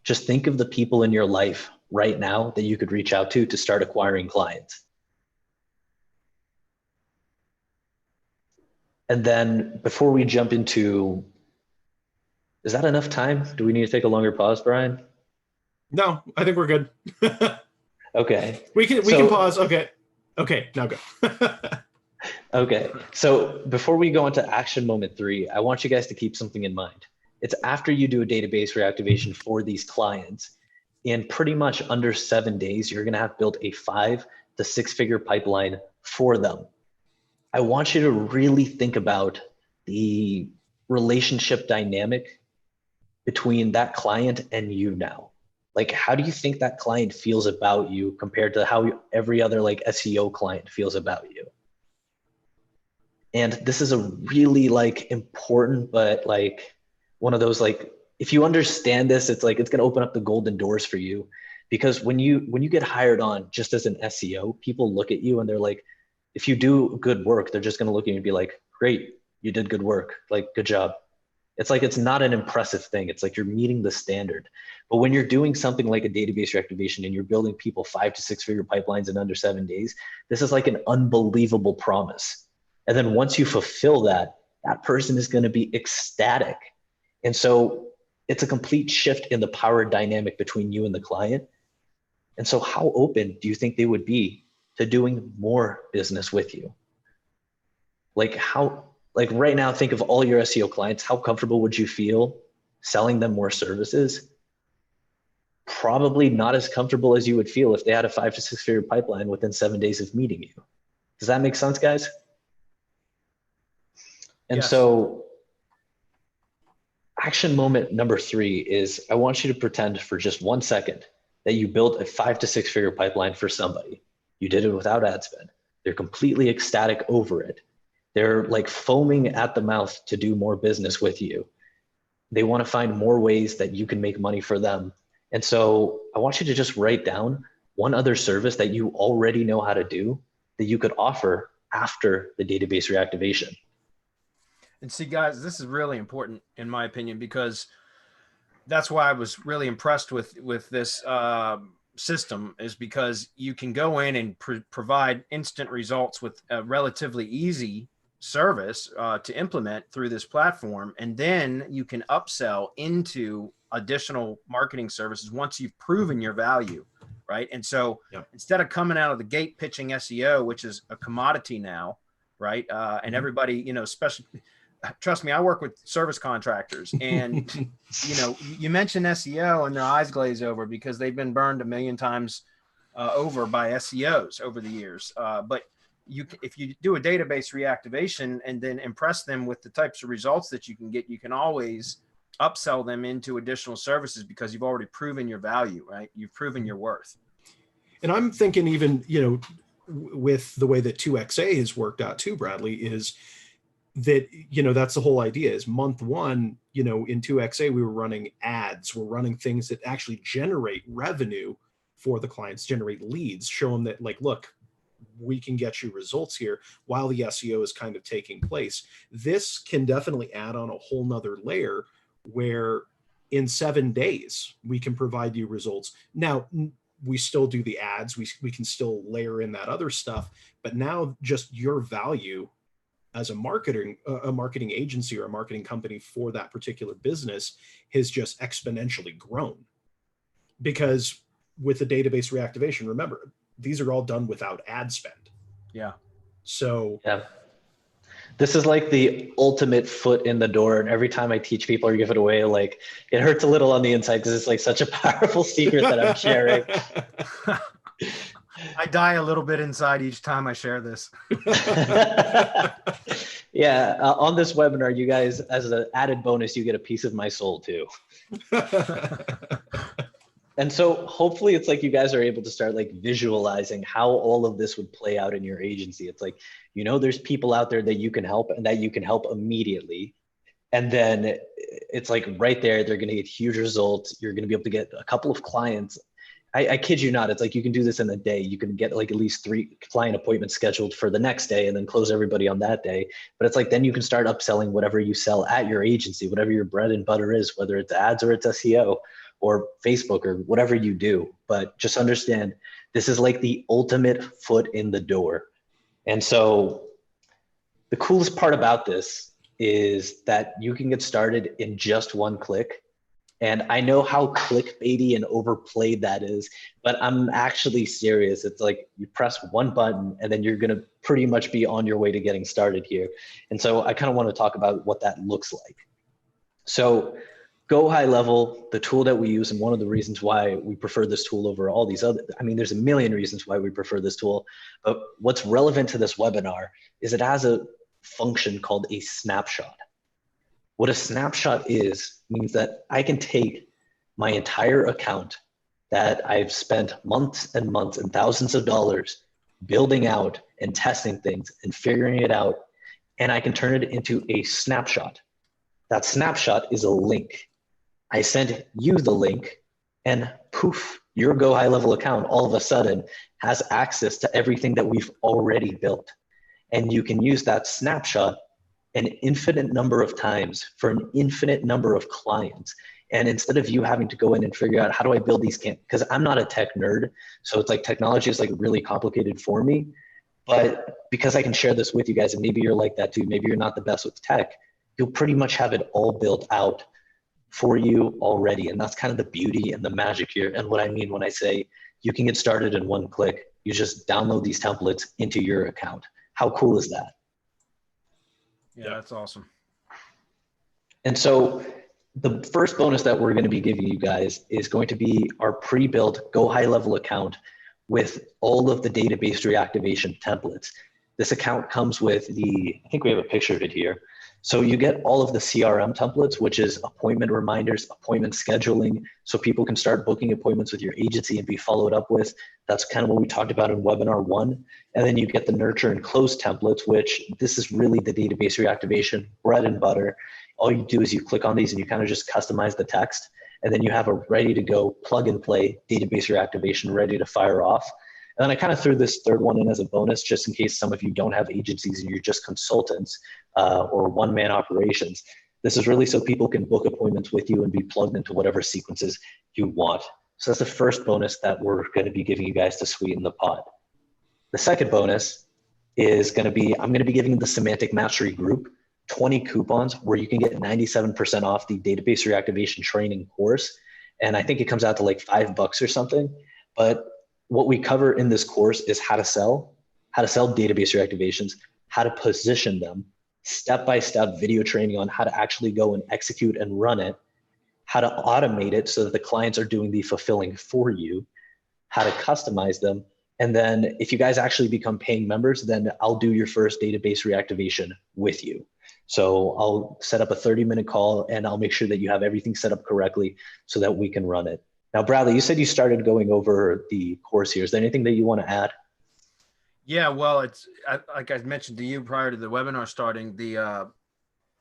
Just think of the people in your life right now that you could reach out to start acquiring clients. And then before we jump into, is that enough time? Do we need to take a longer pause, Brian? No, I think we're good. Okay. We can pause. Okay. Okay, now go. Okay. So before we go into action moment 3, I want you guys to keep something in mind. It's after you do a database reactivation for these clients, in pretty much under 7 days, you're going to have built a 5 to 6 figure pipeline for them. I want you to really think about the relationship dynamic between that client and you now. Like, how do you think that client feels about you compared to how every other like SEO client feels about you? And this is a really like important, but like one of those, like, if you understand this, it's like, it's going to open up the golden doors for you. Because when you get hired on just as an SEO, people look at you and they're like, if you do good work, they're just going to look at you and be like, great, you did good work. Like, good job. It's like, it's not an impressive thing. It's like you're meeting the standard. But when you're doing something like a database reactivation and you're building people 5 to 6 figure pipelines in under 7 days, this is like an unbelievable promise. And then once you fulfill that, that person is going to be ecstatic. And so it's a complete shift in the power dynamic between you and the client. And so how open do you think they would be to doing more business with you? Like right now, think of all your SEO clients. How comfortable would you feel selling them more services? Probably not as comfortable as you would feel if they had a 5 to 6 figure pipeline within 7 days of meeting you. Does that make sense, guys? And Yes. So action moment number 3 is I want you to pretend for just 1 second that you built a 5 to 6 figure pipeline for somebody. You did it without ad spend. They're completely ecstatic over it. They're like foaming at the mouth to do more business with you. They want to find more ways that you can make money for them. And so I want you to just write down one other service that you already know how to do that you could offer after the database reactivation. And see, guys, this is really important in my opinion, because that's why I was really impressed with this system, is because you can go in and provide instant results with a relatively easy service to implement through this platform. And then you can upsell into additional marketing services once you've proven your value, right? And so instead of coming out of the gate pitching SEO, which is a commodity now, right? And everybody, especially trust me, I work with service contractors, and you mentioned SEO and their eyes glaze over because they've been burned a million times over by SEOs over the years. But if you do a database reactivation and then impress them with the types of results that you can get, you can always upsell them into additional services because you've already proven your value, right? You've proven your worth. And I'm thinking even, with the way that 2XA has worked out too, Bradley, is that, that's the whole idea is month one, in 2XA, we were running ads, we're running things that actually generate revenue for the clients, generate leads, show them that like, look, we can get you results here while the SEO is kind of taking place. This can definitely add on a whole nother layer where in 7 days, we can provide you results. Now, we still do the ads, we can still layer in that other stuff, but now just your value as a marketing agency or a marketing company for that particular business has just exponentially grown. Because with the database reactivation, remember, these are all done without ad spend. Yeah. So yeah. This is like the ultimate foot in the door. And every time I teach people or give it away, like it hurts a little on the inside because it's like such a powerful secret that I'm sharing. I die a little bit inside each time I share this. Yeah. On this webinar, you guys, as an added bonus, you get a piece of my soul too. And so hopefully it's like you guys are able to start like visualizing how all of this would play out in your agency. It's like, there's people out there that you can help and that you can help immediately. And then it's like right there, they're going to get huge results. You're going to be able to get a couple of clients. I kid you not. It's like you can do this in a day. You can get like at least 3 client appointments scheduled for the next day and then close everybody on that day. But it's like then you can start upselling whatever you sell at your agency, whatever your bread and butter is, whether it's ads or it's SEO or Facebook or whatever you do. But just understand, this is like the ultimate foot in the door. And so the coolest part about this is that you can get started in just one click. And I know how clickbaity and overplayed that is, but I'm actually serious. It's like you press one button and then you're going to pretty much be on your way to getting started here. And so I kind of want to talk about what that looks like. So Go High Level, the tool that we use, and one of the reasons why we prefer this tool over all these other, there's a million reasons why we prefer this tool, but what's relevant to this webinar is it has a function called a snapshot. What a snapshot is means that I can take my entire account that I've spent months and months and thousands of dollars building out and testing things and figuring it out, and I can turn it into a snapshot. That snapshot is a link. I send you the link and poof, your Go High Level account all of a sudden has access to everything that we've already built. And you can use that snapshot an infinite number of times for an infinite number of clients. And instead of you having to go in and figure out how do I build these because I'm not a tech nerd. So it's like technology is like really complicated for me. But because I can share this with you guys, and maybe you're like that too, maybe you're not the best with tech, you'll pretty much have it all built out for you already. And that's kind of the beauty and the magic here. And what I mean when I say you can get started in one click, you just download these templates into your account. How cool is that? Yeah, that's awesome. And so the first bonus that we're going to be giving you guys is going to be our pre-built Go High Level account with all of the database reactivation templates. This account comes with I think we have a picture of it here. So you get all of the CRM templates, which is appointment reminders, appointment scheduling, so people can start booking appointments with your agency and be followed up with. That's kind of what we talked about in webinar 1. And then you get the nurture and close templates, which this is really the database reactivation bread and butter. All you do is you click on these and you kind of just customize the text, and then you have a ready to go plug and play database reactivation ready to fire off. And then I kind of threw this third one in as a bonus, just in case some of you don't have agencies and you're just consultants or one-man operations. This is really so people can book appointments with you and be plugged into whatever sequences you want. So that's the first bonus that we're going to be giving you guys to sweeten the pot. The second bonus is going to be, I'm going to be giving the Semantic Mastery group 20 coupons where you can get 97% off the database reactivation training course. And I think it comes out to like $5 or something. But what we cover in this course is how to sell database reactivations, how to position them, step-by-step video training on how to actually go and execute and run it, how to automate it so that the clients are doing the fulfilling for you, how to customize them. And then if you guys actually become paying members, then I'll do your first database reactivation with you. So I'll set up a 30-minute call and I'll make sure that you have everything set up correctly so that we can run it. Now, Bradley, you said you started going over the course here. Is there anything that you want to add? Yeah, well, it's like I mentioned to you prior to the webinar starting, the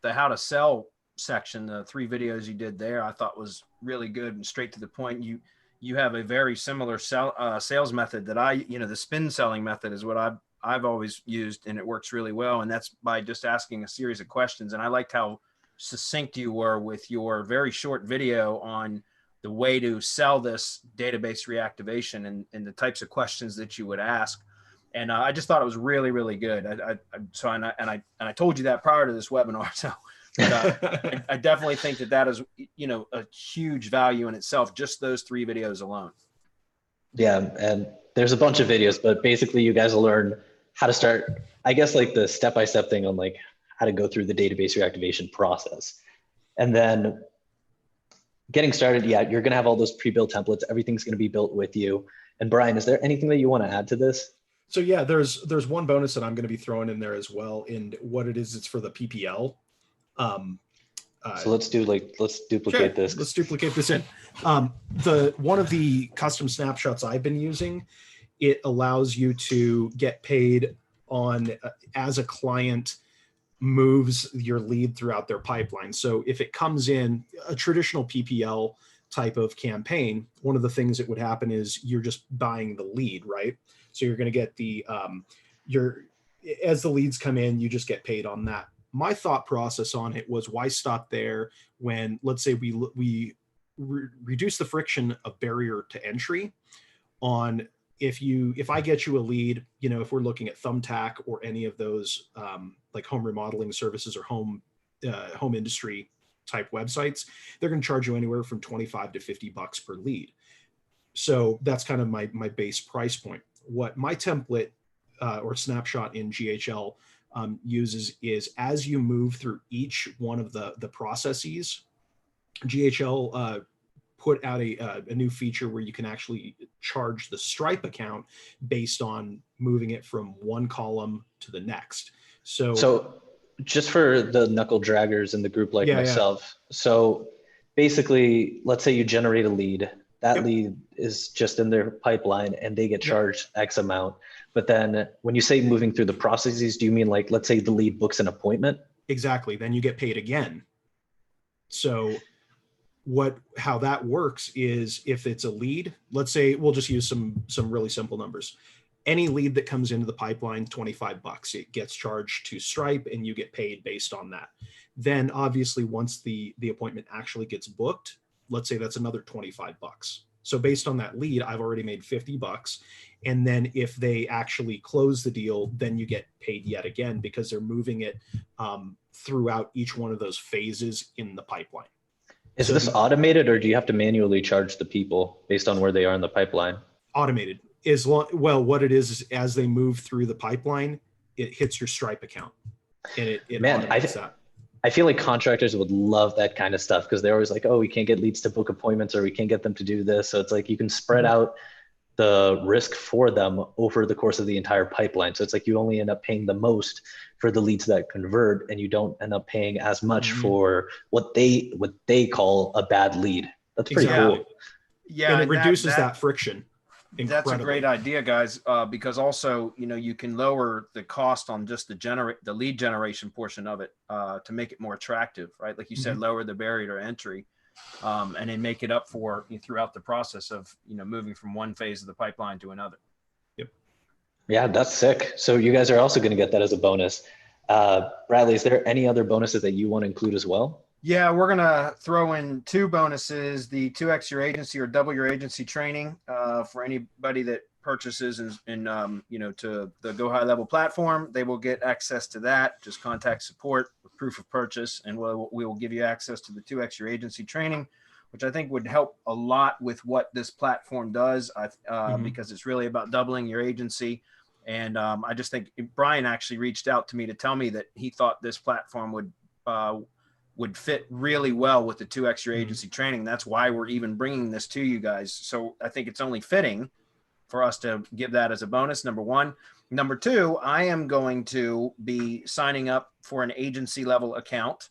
how to sell section, the 3 videos you did there, I thought was really good and straight to the point. You have a very similar sales method that the spin selling method is what I've always used, and it works really well. And that's by just asking a series of questions. And I liked how succinct you were with your very short video on the way to sell this database reactivation and the types of questions that you would ask. And I just thought it was really, really good. I told you that prior to this webinar. So I definitely think that is, a huge value in itself, just those 3 videos alone. Yeah, and there's a bunch of videos, but basically you guys will learn how to start, I guess, like the step-by-step thing on like how to go through the database reactivation process. And then getting started, yeah, you're gonna have all those pre-built templates. Everything's gonna be built with you. And Brian, is there anything that you want to add to this? So yeah, there's one bonus that I'm going to be throwing in there as well. And what it is, it's for the PPL. So let's duplicate this. Let's duplicate this in. One of the custom snapshots I've been using, it allows you to get paid on as a client moves your lead throughout their pipeline. So if it comes in a traditional PPL type of campaign, one of the things that would happen is you're just buying the lead, right? So you're going to get as the leads come in, you just get paid on that. My thought process on it was, why stop there when, let's say we reduce the friction of barrier to entry on if I get you a lead, if we're looking at Thumbtack or any of those like home remodeling services or home industry type websites, they're going to charge you anywhere from 25 to 50 bucks per lead. So that's kind of my base price point. What my template or snapshot in GHL uses is, as you move through each one of the processes, GHL put out a new feature where you can actually charge the Stripe account based on moving it from one column to the next. So just for the knuckle draggers in the group like myself. Yeah. So basically, let's say you generate a lead. That lead is just in their pipeline and they get charged X amount. But then when you say moving through the processes, do you mean like, let's say the lead books an appointment? Exactly. Then you get paid again. So how that works is, if it's a lead, let's say we'll just use some really simple numbers. Any lead that comes into the pipeline, 25 bucks, it gets charged to Stripe and you get paid based on that. Then obviously once the appointment actually gets booked, let's say that's another 25 bucks. So based on that lead, I've already made 50 bucks. And then if they actually close the deal, then you get paid yet again, because they're moving it throughout each one of those phases in the pipeline. Is this automated, or do you have to manually charge the people based on where they are in the pipeline? Automated. What it is as they move through the pipeline, it hits your Stripe account, and it automates that. I feel like contractors would love that kind of stuff, because they're always like, oh, we can't get leads to book appointments, or we can't get them to do this. So it's like you can spread out the risk for them over the course of the entire pipeline. So it's like you only end up paying the most for the leads that convert, and you don't end up paying as much for what they call a bad lead. That's pretty cool. Yeah, and it reduces that friction. That's a great idea, guys, because also, you can lower the cost on just the lead generation portion of it to make it more attractive, right? Like you said, lower the barrier to entry, and then make it up for throughout the process of, moving from one phase of the pipeline to another. Yep. Yeah, that's sick. So you guys are also going to get that as a bonus. Bradley, is there any other bonuses that you want to include as well? Yeah, we're going to throw in 2 bonuses, the 2X your agency or double your agency training for anybody that purchases to the Go High Level platform. They will get access to that. Just contact support with proof of purchase, and we will give you access to the 2X your agency training, which I think would help a lot with what this platform does because it's really about doubling your agency. And I just think Brian actually reached out to me to tell me that he thought this platform would fit really well with the 2X Your Agency training. That's why we're even bringing this to you guys. So I think it's only fitting for us to give that as a bonus, number one. Number two, I am going to be signing up for an agency level account.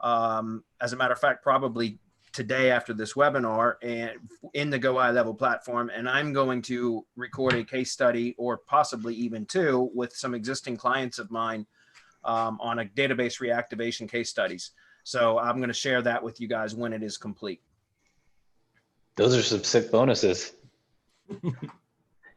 As a matter of fact, probably today after this webinar, and in the Go High Level platform. And I'm going to record a case study, or possibly even two, with some existing clients of mine on a database reactivation case studies. So I'm going to share that with you guys when it is complete. Those are some sick bonuses.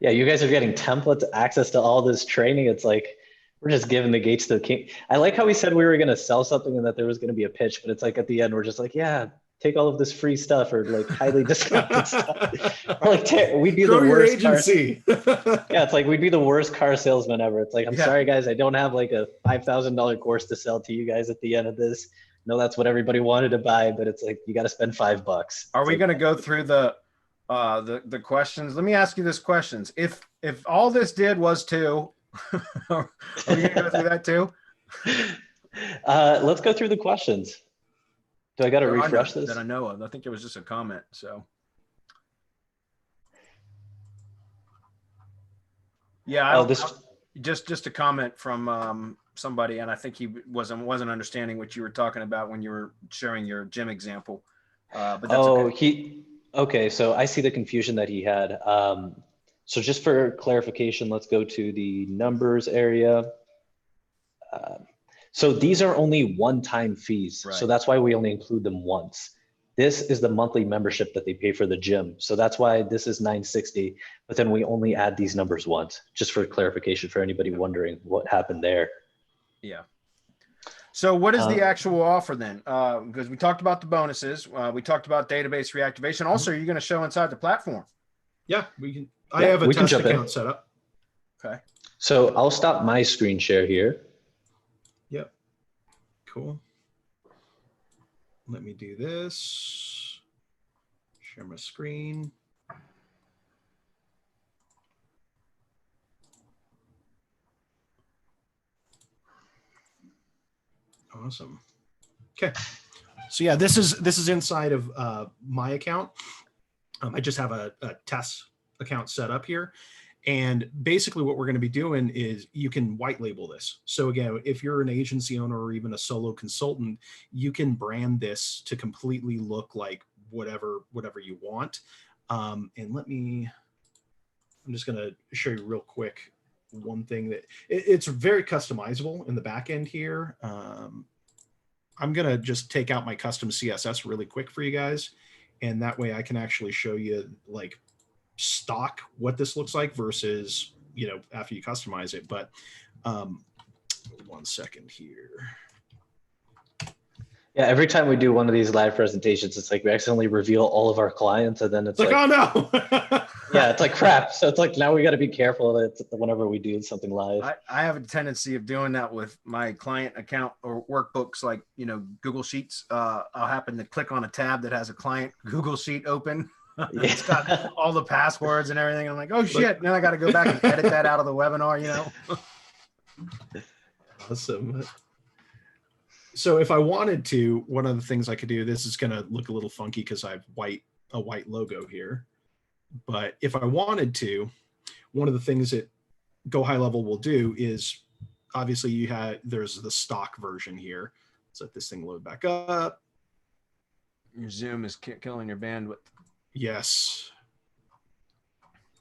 Yeah, you guys are getting templates, access to all this training. It's like, we're just giving the gates to the king. I like how we said we were going to sell something and that there was going to be a pitch, but it's like at the end, we're just like, yeah, take all of this free stuff or like highly discounted stuff. Or like, we'd be Grow the your worst agency. Yeah, it's like we'd be the worst car salesman ever. It's like, I'm Yeah. sorry, guys, I don't have like a $5,000 course to sell to you guys at the end of this. No, that's what everybody wanted to buy, but it's like, you got to spend $5. Are we going to go through the questions? Let me ask you this questions. If all this did was to, are we going to go through that too? Let's go through the questions. Do I got to refresh this? That I know of. I think it was just a comment. So yeah, just a comment from somebody, and I think he wasn't understanding what you were talking about when you were sharing your gym example. But that's okay. Okay, so I see the confusion that he had. So just for clarification, let's go to the numbers area. So these are only one-time fees. Right. So that's why we only include them once. This is the monthly membership that they pay for the gym. So that's why this is $960, but then we only add these numbers once, just for clarification for anybody wondering what happened there. Yeah. So what is the actual offer then? Because we talked about the bonuses. We talked about database reactivation. Also, you're going to show inside the platform. Yeah, we can. I have a test account set up. Okay. So I'll stop my screen share here. Yep. Cool. Let me do this. Share my screen. Awesome. Okay. So yeah, this is inside of my account. I just have a test account set up here. And basically what we're going to be doing is you can white label this. So again, if you're an agency owner or even a solo consultant, you can brand this to completely look like whatever you want. And I'm just going to show you real quick one thing that it's very customizable in the back end here. I'm going to just take out my custom CSS really quick for you guys. And that way I can actually show you like stock what this looks like versus, you know, after you customize it. But 1 second here. Yeah, every time we do one of these live presentations, it's like we accidentally reveal all of our clients, and then it's like oh no. Yeah, it's like crap. So it's like now we got to be careful that whenever we do something live. I have a tendency of doing that with my client account or workbooks, like, you know, Google Sheets. I'll happen to click on a tab that has a client Google Sheet open. It's got all the passwords and everything. I'm like, oh shit. Then I got to go back and edit that out of the webinar, you know? Awesome. So if I wanted to, one of the things I could do, this is going to look a little funky because I have a white logo here. But if I wanted to, one of the things that Go High Level will do is, obviously there's the stock version here. Let's let this thing load back up. Your Zoom is killing your bandwidth. Yes.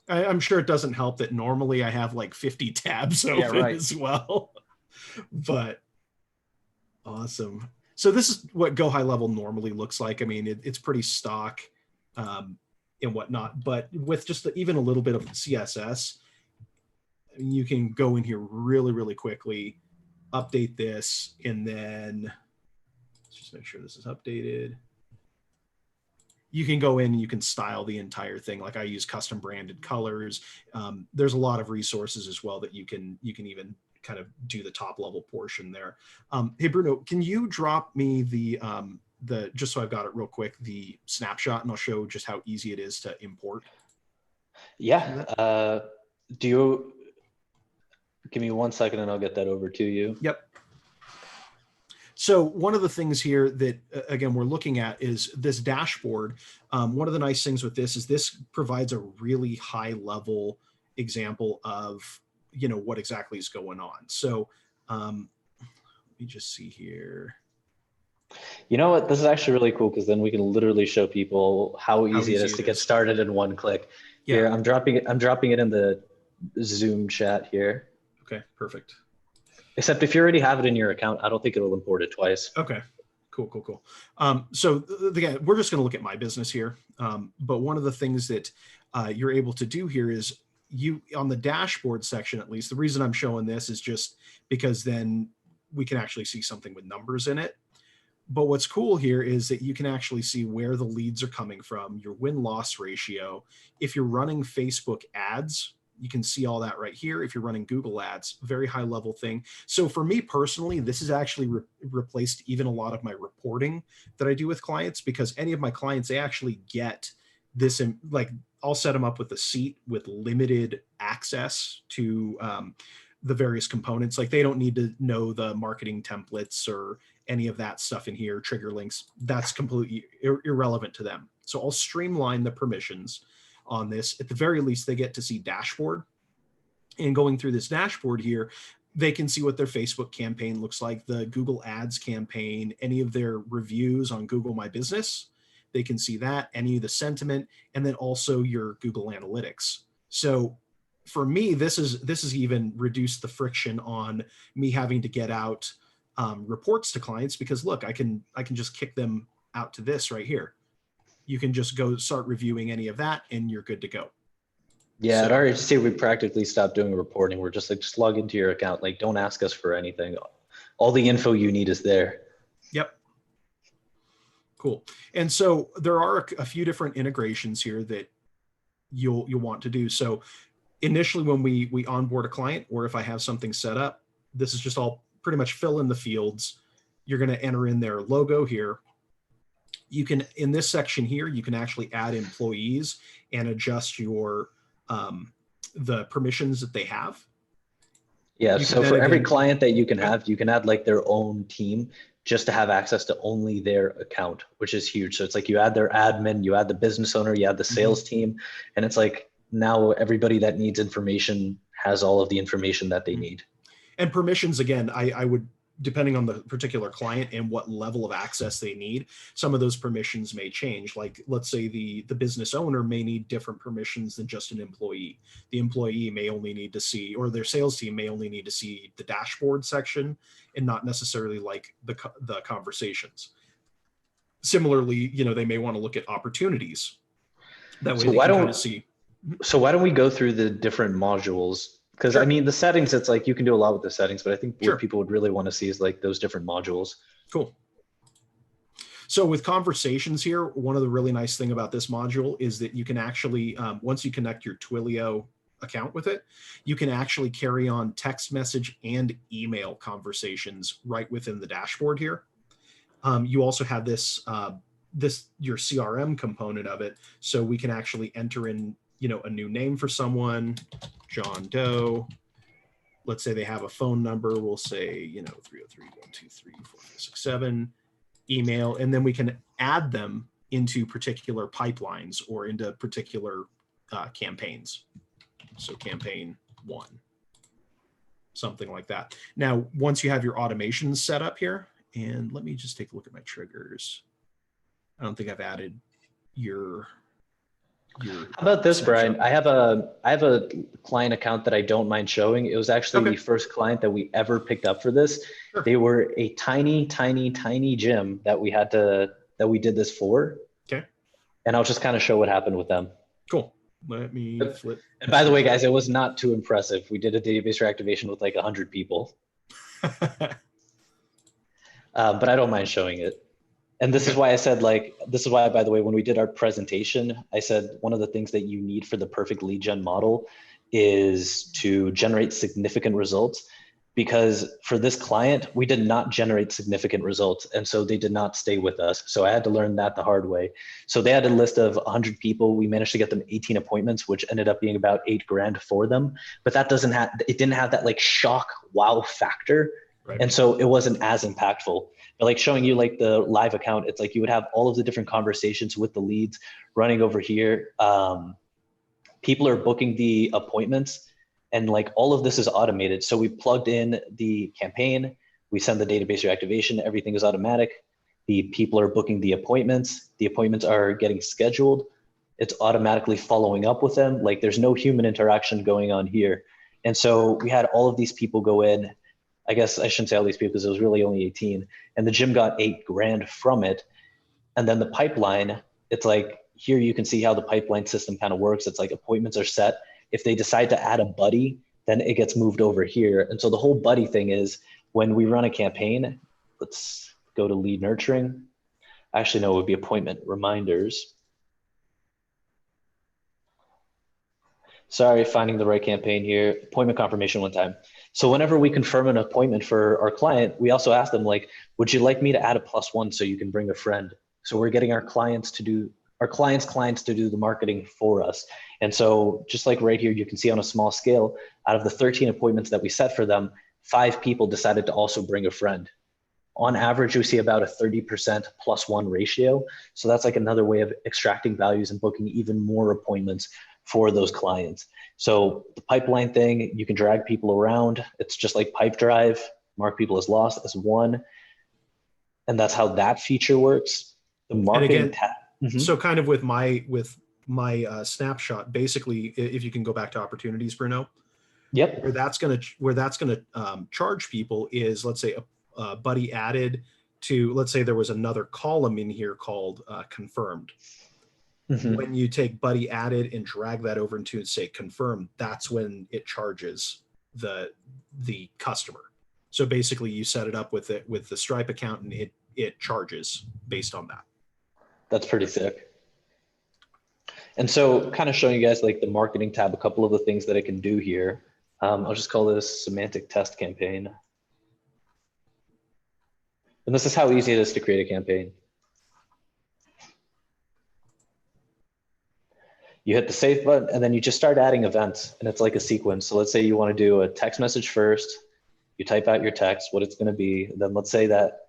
I'm sure it doesn't help that normally I have like 50 tabs open as well. But awesome. So this is what Go High Level normally looks like. I mean, it's pretty stock and whatnot, but with just even a little bit of CSS, you can go in here really, really quickly, update this, and then let's just make sure this is updated. You can go in and you can style the entire thing. Like I use custom branded colors. There's a lot of resources as well that you can even kind of do the top level portion there. Hey Bruno, can you drop me the just so I've got it real quick, the snapshot, and I'll show just how easy it is to import. Yeah. Do you Give me 1 second and I'll get that over to you. Yep. So one of the things here that, again, we're looking at is this dashboard. One of the nice things with this is this provides a really high level example of, what exactly is going on. So let me just see here. You know what? This is actually really cool because then we can literally show people how easy it is to get started in one click. Yeah. Here, I'm dropping it in the Zoom chat here. Okay, perfect. Except if you already have it in your account, I don't think it'll import it twice. Okay, cool. So again, we're just going to look at my business here. But one of the things that you're able to do here is on the dashboard section, at least, the reason I'm showing this is just because then we can actually see something with numbers in it. But what's cool here is that you can actually see where the leads are coming from, your win-loss ratio. If you're running Facebook ads, you can see all that right here. If you're running Google ads, very high level thing. So for me personally, this has actually replaced even a lot of my reporting that I do with clients, because any of my clients, they actually get this, like I'll set them up with a seat with limited access to the various components. Like they don't need to know the marketing templates or any of that stuff in here, trigger links. That's completely irrelevant to them. So I'll streamline the permissions on this. At the very least, they get to see dashboard. And going through this dashboard here, they can see what their Facebook campaign looks like, the Google Ads campaign, any of their reviews on Google My Business. They can see that, any of the sentiment, and then also your Google Analytics. So for me, this has even reduced the friction on me having to get out reports to clients, because look, I can just kick them out to this right here. You can just go start reviewing any of that and you're good to go. Yeah, so, at our agency, we practically stopped doing reporting. We're just like, just log into your account. Like, don't ask us for anything. All the info you need is there. Yep. Cool. And so there are a few different integrations here that you'll want to do. So initially when we onboard a client, or if I have something set up, this is just all pretty much fill in the fields. You're going to enter in their logo here. You can, in this section here, you can actually add employees and adjust your the permissions that they have. Yeah, so for every client that you can have, you can add like their own team just to have access to only their account, which is huge. So it's like you add their admin, you add the business owner, you add the sales team, and it's like now everybody that needs information has all of the information that they need. And permissions, again, I would, depending on the particular client and what level of access they need, some of those permissions may change. Like, let's say the business owner may need different permissions than just an employee. The employee may only need to see, or their sales team may only need to see the dashboard section and not necessarily like the conversations. Similarly, they may want to look at opportunities. That way they can kind of see. So why don't we go through the different modules? Because I mean, the settings, it's like you can do a lot with the settings, but I think what people would really want to see is like those different modules. Cool. So with conversations here, one of the really nice thing about this module is that you can actually, once you connect your Twilio account with it, you can actually carry on text message and email conversations right within the dashboard here. You also have this, your CRM component of it. So we can actually enter in, a new name for someone, John Doe. Let's say they have a phone number. We'll say, 303-123-4567, email, and then we can add them into particular pipelines or into particular campaigns. So campaign 1, something like that. Now, once you have your automations set up here, and let me just take a look at my triggers. I don't think I've added your How about this, Brian? I have a client account that I don't mind showing. It was actually the first client that we ever picked up for this. Sure. They were a tiny gym that we did this for. Okay. And I'll just kind of show what happened with them. Cool. Let me flip. And by the way, guys, it was not too impressive. We did a database reactivation with like 100 people. But I don't mind showing it. And this is why I said, by the way, when we did our presentation, I said one of the things that you need for the perfect lead gen model is to generate significant results. because for this client, we did not generate significant results. And so they did not stay with us. So I had to learn that the hard way. So they had a list of 100 people. We managed to get them 18 appointments, which ended up being about $8,000 for them. But that it didn't have that like shock wow factor. Right. And so it wasn't as impactful. But like showing you like the live account, it's like you would have all of the different conversations with the leads running over here. People are booking the appointments, and like all of this is automated. So we plugged in the campaign, we send the database reactivation, everything is automatic. The people are booking the appointments are getting scheduled. It's automatically following up with them. Like there's no human interaction going on here. And so we had all of these people go in. I guess I shouldn't say all these people because it was really only 18. And the gym got $8,000 from it. And then the pipeline, it's like, here you can see how the pipeline system kind of works. It's like appointments are set. If they decide to add a buddy, then it gets moved over here. And so the whole buddy thing is when we run a campaign, let's go to lead nurturing. Actually, no, it would be appointment reminders. Sorry, finding the right campaign here. Appointment confirmation one time. So whenever we confirm an appointment for our client, we also ask them like, would you like me to add a +1 so you can bring a friend? So we're getting our clients to do clients to do the marketing for us. And so just like right here, you can see on a small scale, out of the 13 appointments that we set for them, 5 people decided to also bring a friend. On average, we see about a 30% +1 ratio. So that's like another way of extracting values and booking even more appointments for those clients. So the pipeline thing, you can drag people around. It's just like Pipe Drive, mark people as lost as 1. And that's how that feature works. The marketing tab. So kind of with my snapshot, basically, if you can go back to opportunities, Bruno. Yep. Where that's gonna charge people is, let's say a buddy added to, let's say there was another column in here called confirmed. When you take buddy added and drag that over into and say confirmed, that's when it charges the customer. So basically you set it up with the Stripe account and it charges based on that. That's pretty sick. And so kind of showing you guys like the marketing tab, a couple of the things that it can do here. I'll just call this semantic test campaign. And this is how easy it is to create a campaign. You hit the save button and then you just start adding events, and it's like a sequence. So let's say you want to do a text message first, you type out your text, what it's going to be. Then let's say that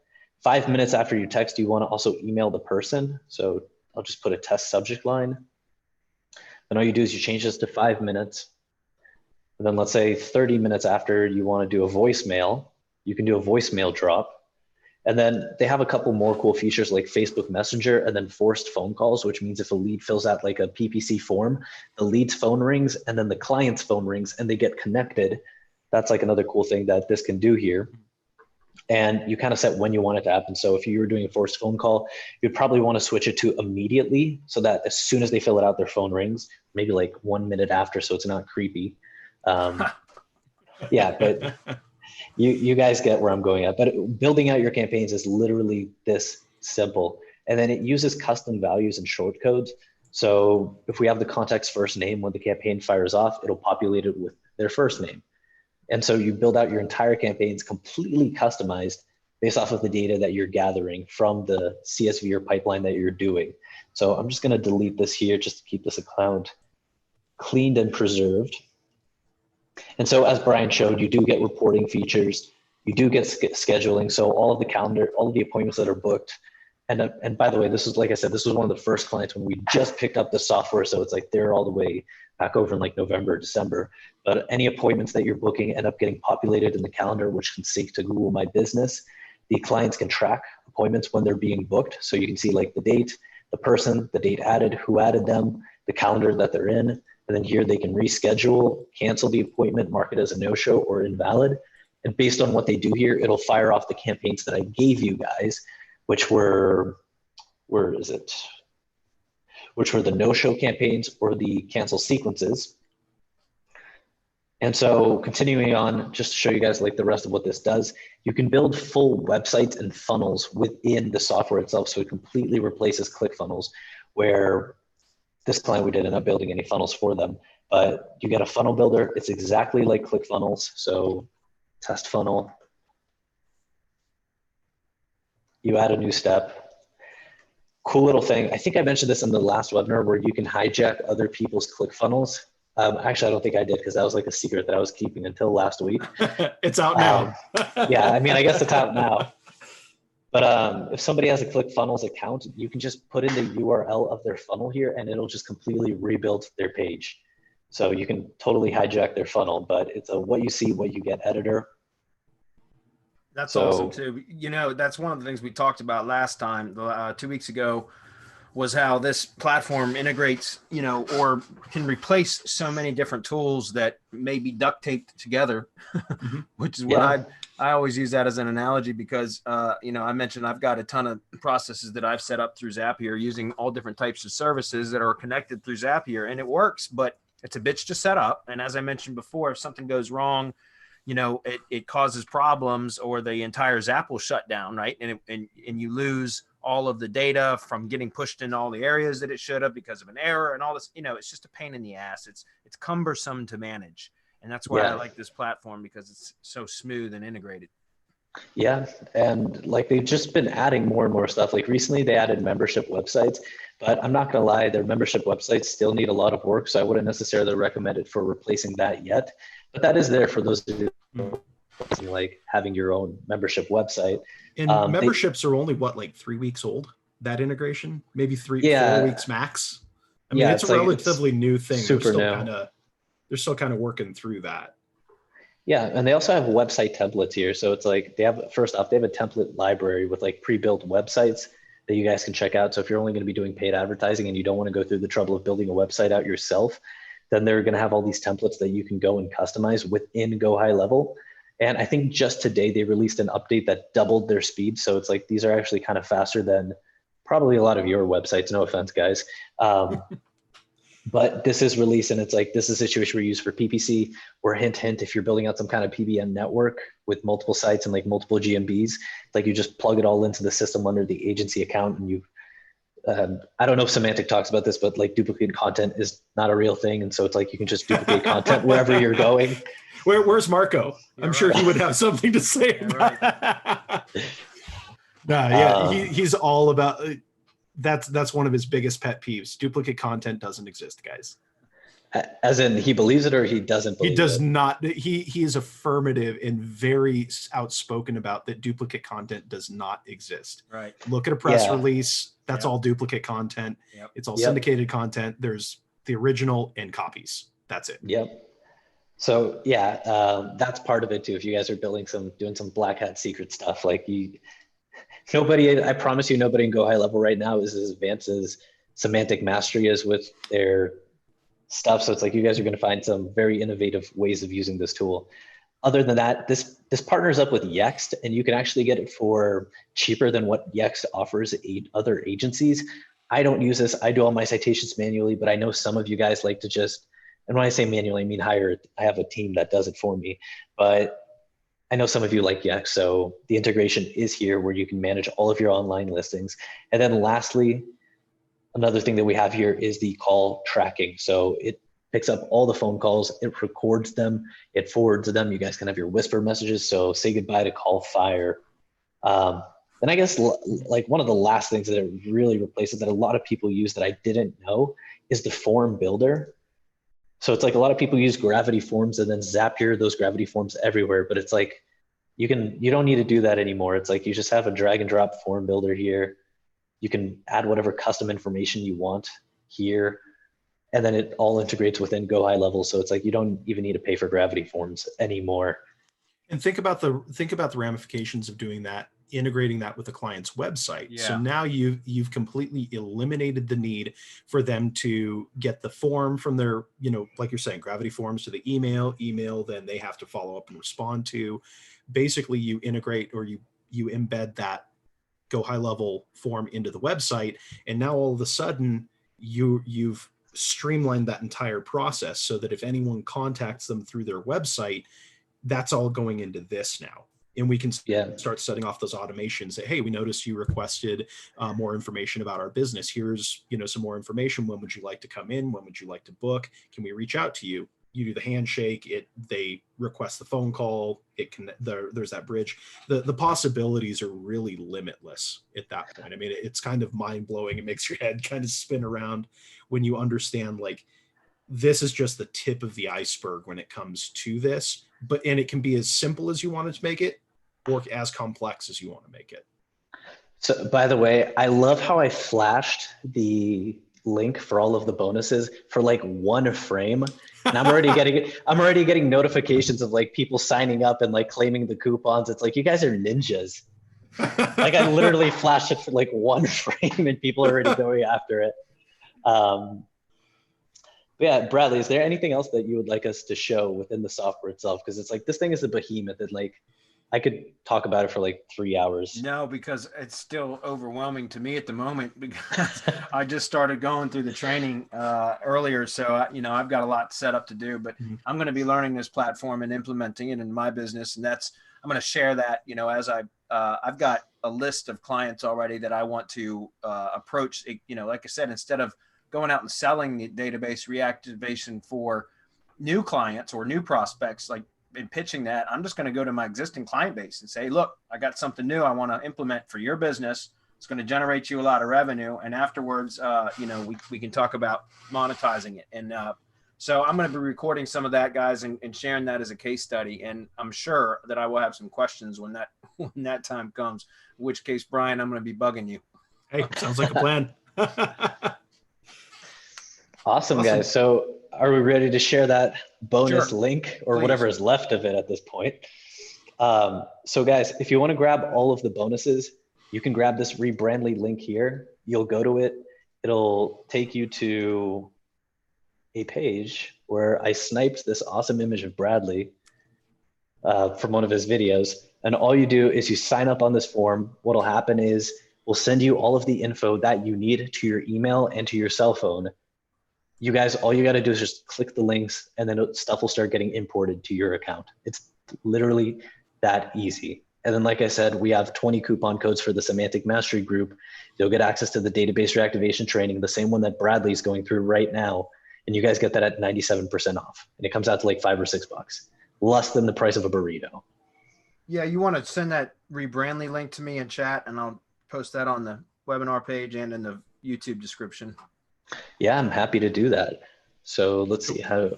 5 minutes after you text, you want to also email the person. So I'll just put a test subject line. Then all you do is you change this to 5 minutes. And then let's say 30 minutes after you want to do a voicemail, you can do a voicemail drop. And then they have a couple more cool features like Facebook Messenger and then forced phone calls, which means if a lead fills out like a PPC form, the lead's phone rings and then the client's phone rings and they get connected. That's like another cool thing that this can do here. And you kind of set when you want it to happen. So if you were doing a forced phone call, you'd probably want to switch it to immediately so that as soon as they fill it out, their phone rings, maybe like 1 minute after, so it's not creepy. Yeah, but you guys get where I'm going at. But building out your campaigns is literally this simple. And then it uses custom values and short codes. So if we have the contact's first name, when the campaign fires off, it'll populate it with their first name. And so you build out your entire campaigns completely customized based off of the data that you're gathering from the CSV or pipeline that you're doing. So I'm just going to delete this here just to keep this account cleaned and preserved. And so as Brian showed, you do get reporting features, you do get scheduling. So all of the calendar, all of the appointments that are booked. And by the way, this is, like I said, this was one of the first clients when we just picked up the software. So it's like they're all the way back over in like November, December. But any appointments that you're booking end up getting populated in the calendar, which can sync to Google My Business. The clients can track appointments when they're being booked. So you can see like the date, the person, the date added, who added them, the calendar that they're in. And then here they can reschedule, cancel the appointment, mark it as a no-show or invalid. And based on what they do here, it'll fire off the campaigns that I gave you guys, which were, which were the no-show campaigns or the cancel sequences. And so continuing on, just to show you guys like the rest of what this does, you can build full websites and funnels within the software itself. So it completely replaces ClickFunnels, where this client, we didn't end up building any funnels for them, but you get a funnel builder. It's exactly like ClickFunnels. So test funnel. You add a new step. Cool little thing. I think I mentioned this in the last webinar where you can hijack other people's ClickFunnels. Actually, I don't think I did because that was like a secret that I was keeping until last week. It's out now. Yeah, I mean, I guess it's out now. But if somebody has a ClickFunnels account, you can just put in the URL of their funnel here and it'll just completely rebuild their page. So you can totally hijack their funnel, but it's a what you see, what you get editor. That's awesome too. You know, that's one of the things we talked about last time, 2 weeks ago, was how this platform integrates, you know, or can replace so many different tools that may be duct taped together, which is what I always use that as an analogy because, you know, I mentioned I've got a ton of processes that I've set up through Zapier using all different types of services that are connected through Zapier, and it works, but it's a bitch to set up. And as I mentioned before, if something goes wrong, you know, it causes problems or the entire Zap will shut down, right? And you lose all of the data from getting pushed in all the areas that it should have because of an error and all this, you know, it's just a pain in the ass. It's cumbersome to manage. And that's why I like this platform because it's so smooth and integrated. Yeah, and like they've just been adding more and more stuff. Like recently they added membership websites, but I'm not gonna lie, their membership websites still need a lot of work. So I wouldn't necessarily recommend it for replacing that yet. But that is there for those of you like having your own membership website. And memberships are only what, like 3 weeks old, that integration? Maybe 4 weeks max. I mean, it's a relatively new thing. They're still kind of working through that. Yeah, and they also have website templates here. So it's like they have a template library with like pre-built websites that you guys can check out. So if you're only going to be doing paid advertising and you don't want to go through the trouble of building a website out yourself, then they're going to have all these templates that you can go and customize within Go High Level. And I think just today they released an update that doubled their speed. So it's like these are actually kind of faster than probably a lot of your websites. No offense, guys. But this is released and it's like, this is a situation we use for PPC or hint, if you're building out some kind of PBM network with multiple sites and like multiple GMBs, like you just plug it all into the system under the agency account and you, I don't know if Semantic talks about this, but like duplicated content is not a real thing. And so it's like, you can just duplicate content wherever you're going. Where's Marco? I'm sure he would have something to say. He's all about, that's one of his biggest pet peeves. Duplicate content doesn't exist, guys. As in he believes it or he doesn't believe it? He does not. He is affirmative and very outspoken about that duplicate content does not exist. Right. Look at a press release. That's all duplicate content. Yep. It's all syndicated content. There's the original and copies. That's it. Yep. So that's part of it too. If you guys are doing some black hat secret stuff, like I promise you, nobody in Go High Level right now is as advanced as Semantic Mastery is with their stuff. So it's like you guys are going to find some very innovative ways of using this tool. Other than that, this partners up with Yext, and you can actually get it for cheaper than what Yext offers other agencies. I don't use this. I do all my citations manually, but I know some of you guys like to just, and when I say manually, I mean I have a team that does it for me. But I know some of you like Yext, so the integration is here where you can manage all of your online listings. And then lastly, another thing that we have here is the call tracking. So it picks up all the phone calls, it records them, it forwards them. You guys can have your whisper messages. So say goodbye to call fire. And I guess like one of the last things that it really replaces that a lot of people use that I didn't know is the form builder. So it's like a lot of people use Gravity Forms and then Zapier those Gravity Forms everywhere, but it's like you don't need to do that anymore. It's like you just have a drag and drop form builder here. You can add whatever custom information you want here, and then it all integrates within Go High Level. So it's like you don't even need to pay for Gravity Forms anymore. And think about the ramifications of doing that, integrating that with the client's website. Yeah. So now you've completely eliminated the need for them to get the form from their, like you're saying, Gravity Forms to the email, then they have to follow up and respond to. Basically, you integrate or you embed that Go High Level form into the website, and now all of a sudden you've streamlined that entire process so that if anyone contacts them through their website, that's all going into this now. And we can start setting off those automations that, hey, we noticed you requested more information about our business. Here's some more information. When would you like to come in? When would you like to book? Can we reach out to you? you do the handshake, they request the phone call, there's that bridge. The possibilities are really limitless at that point. I mean, it's kind of mind blowing. It makes your head kind of spin around when you understand, like, this is just the tip of the iceberg when it comes to this, and it can be as simple as you want it to make it, or as complex as you want to make it. So, by the way, I love how I flashed the link for all of the bonuses for like one frame, and I'm already getting notifications of like people signing up and like claiming the coupons. It's like, you guys are ninjas. Like, I literally flashed it for like one frame, and people are already going after it. But yeah, Bradley, is there anything else that you would like us to show within the software itself? Because it's like, this thing is a behemoth, and like, I could talk about it for like 3 hours. No, because it's still overwhelming to me at the moment, because I just started going through the training earlier. So, I've got a lot set up to do, but I'm going to be learning this platform and implementing it in my business. And I'm going to share that, as I've got a list of clients already that I want to approach, like I said, instead of going out and selling the database reactivation for new clients or new prospects, like, in pitching that, I'm just going to go to my existing client base and say, look, I got something new I want to implement for your business. It's going to generate you a lot of revenue. And afterwards, we can talk about monetizing it. And so I'm going to be recording some of that, guys, and sharing that as a case study. And I'm sure that I will have some questions when that time comes, in which case, Brian, I'm going to be bugging you. Hey, sounds like a plan. Awesome, guys. So are we ready to share that bonus link, or Please. whatever is left of it at this point? So guys, if you want to grab all of the bonuses, you can grab this Rebrandly link here. You'll go to it. It'll take you to a page where I sniped this awesome image of Bradley from one of his videos. And all you do is you sign up on this form. What'll happen is we'll send you all of the info that you need to your email and to your cell phone. You guys, all you got to do is just click the links, and then stuff will start getting imported to your account. It's literally that easy. And then, like I said, we have 20 coupon codes for the Semantic Mastery group. You'll get access to the database reactivation training, the same one that Bradley's going through right now. And you guys get that at 97% off. And it comes out to like $5 or $6, less than the price of a burrito. Yeah, you want to send that Rebrandly link to me in chat, and I'll post that on the webinar page and in the YouTube description. Yeah, I'm happy to do that. So let's see how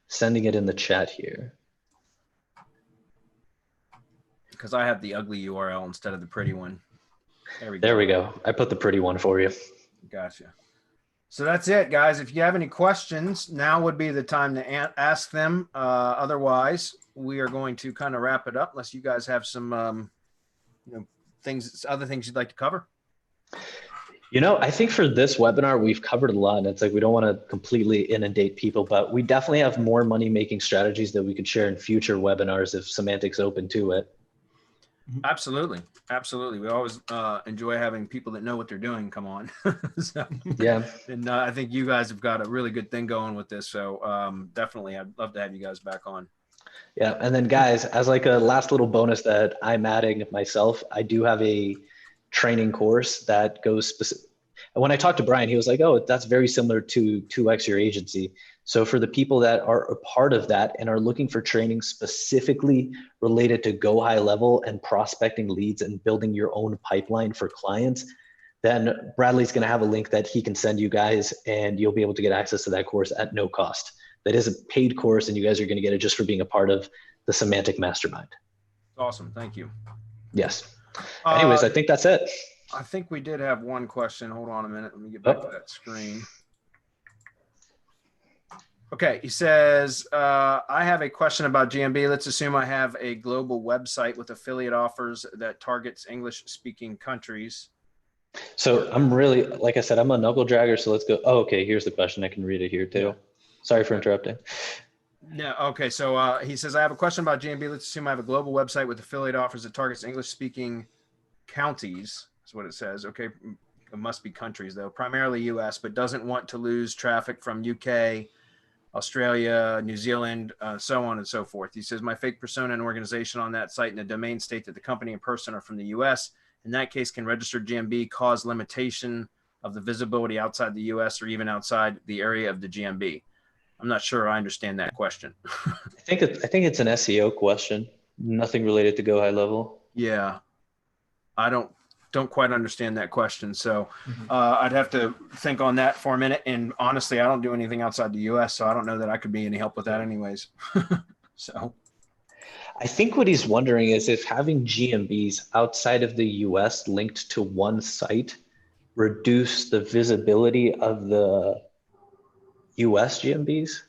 sending it in the chat here. Because I have the ugly URL instead of the pretty one. There we go. I put the pretty one for you. Gotcha. So that's it, guys. If you have any questions, now would be the time to ask them. Otherwise, we are going to kind of wrap it up, unless you guys have some other things you'd like to cover. I think for this webinar, we've covered a lot, and it's like, we don't want to completely inundate people, but we definitely have more money-making strategies that we could share in future webinars if Semantic's open to it. Absolutely. Absolutely. We always enjoy having people that know what they're doing come on. So, yeah. And I think you guys have got a really good thing going with this. So definitely, I'd love to have you guys back on. Yeah. And then, guys, as like a last little bonus that I'm adding myself, I do have a training course that goes specific. When I talked to Brian, he was like, oh, that's very similar to 2X Your Agency. So for the people that are a part of that and are looking for training specifically related to go high level and prospecting leads and building your own pipeline for clients, then Bradley's going to have a link that he can send you guys, and you'll be able to get access to that course at no cost. That is a paid course, and you guys are going to get it just for being a part of the Semantic Mastermind. Awesome. Thank you. Yes. Anyways, I think that's it. I think we did have one question. Hold on a minute. Let me get back to that screen. Okay. He says, I have a question about GMB. Let's assume I have a global website with affiliate offers that targets English speaking countries. So I'm really, like I said, I'm a knuckle dragger. So let's go. Oh, okay. Here's the question. I can read it here too. Yeah. Sorry for interrupting. No. Okay. So he says, I have a question about GMB. Let's assume I have a global website with affiliate offers that targets English speaking counties. That's what it says. Okay. It must be countries though, primarily US, but doesn't want to lose traffic from UK, Australia, New Zealand, so on and so forth. He says, my fake persona and organization on that site and the domain state that the company and person are from the US. In that case, can registered GMB cause limitation of the visibility outside the US or even outside the area of the GMB? I'm not sure I understand that question. I think it's an SEO question, nothing related to Go High Level. Yeah, I don't quite understand that question. So I'd have to think on that for a minute. And honestly, I don't do anything outside the US, so I don't know that I could be any help with that anyways. So I think what he's wondering is if having GMBs outside of the US linked to one site reduce the visibility of the US GMBs.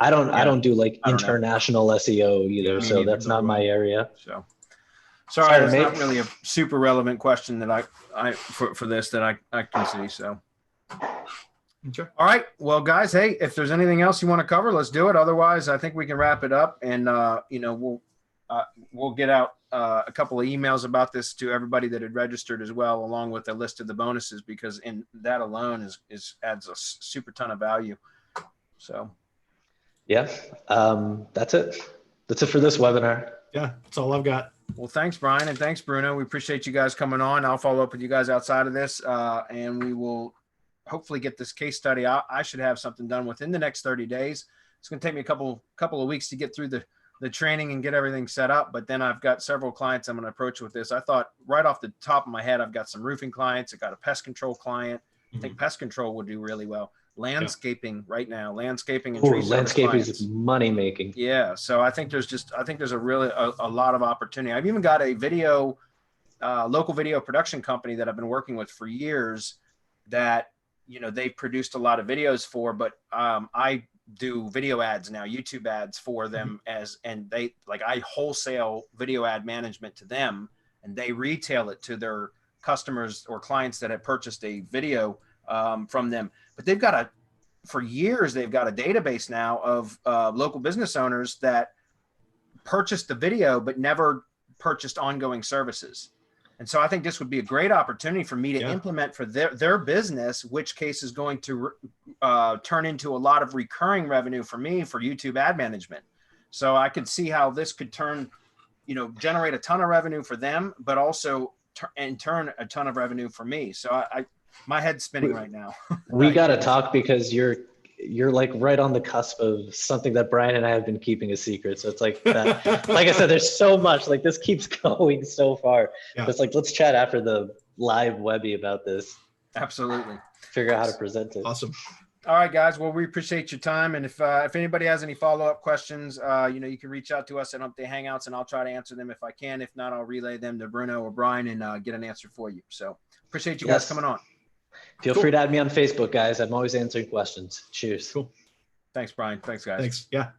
I don't do like international SEO either, so that's not my area. So sorry, that's not really a super relevant question that I for this that I can see. So Okay. All right, well, guys, hey, if there's anything else you want to cover, let's do it. Otherwise, I think we can wrap it up, and we'll get out a couple of emails about this to everybody that had registered as well, along with a list of the bonuses, because in that alone adds a super ton of value. So yeah, that's it. That's it for this webinar. Yeah, that's all I've got. Well, thanks, Brian, and thanks, Bruno. We appreciate you guys coming on. I'll follow up with you guys outside of this, and we will hopefully get this case study out. I should have something done within the next 30 days. It's going to take me a couple of weeks to get through the training and get everything set up. But then I've got several clients I'm going to approach with this. I thought right off the top of my head, I've got some roofing clients. I got a pest control client. I think pest control will do really well. Landscaping right now, landscaping and tree landscaping is money making. Yeah. So I think there's a really a lot of opportunity. I've even got a local video production company that I've been working with for years that, they've produced a lot of videos for, but I do video ads now, YouTube ads for them and I wholesale video ad management to them, and they retail it to their customers or clients that have purchased a video from them. But for years, they've got a database now of local business owners that purchased the video, but never purchased ongoing services. And so I think this would be a great opportunity for me to implement for their business, which case is going to turn into a lot of recurring revenue for me for YouTube ad management. So I could see how this could generate a ton of revenue for them, but also in turn a ton of revenue for me. So my head's spinning right now. We got to talk because you're like right on the cusp of something that Brian and I have been keeping a secret. So it's like that, like I said, there's so much, like this keeps going so far. Yeah. It's like, let's chat after the live Webby about this. Absolutely. Figure out how to present it. Awesome. All right, guys. Well, we appreciate your time. And if anybody has any follow-up questions, you can reach out to us at Update Hangouts and I'll try to answer them if I can. If not, I'll relay them to Bruno or Brian and get an answer for you. So appreciate you guys coming on. Feel free to add me on Facebook, guys. I'm always answering questions. Cheers. Cool. Thanks, Brian. Thanks, guys. Thanks. Yeah.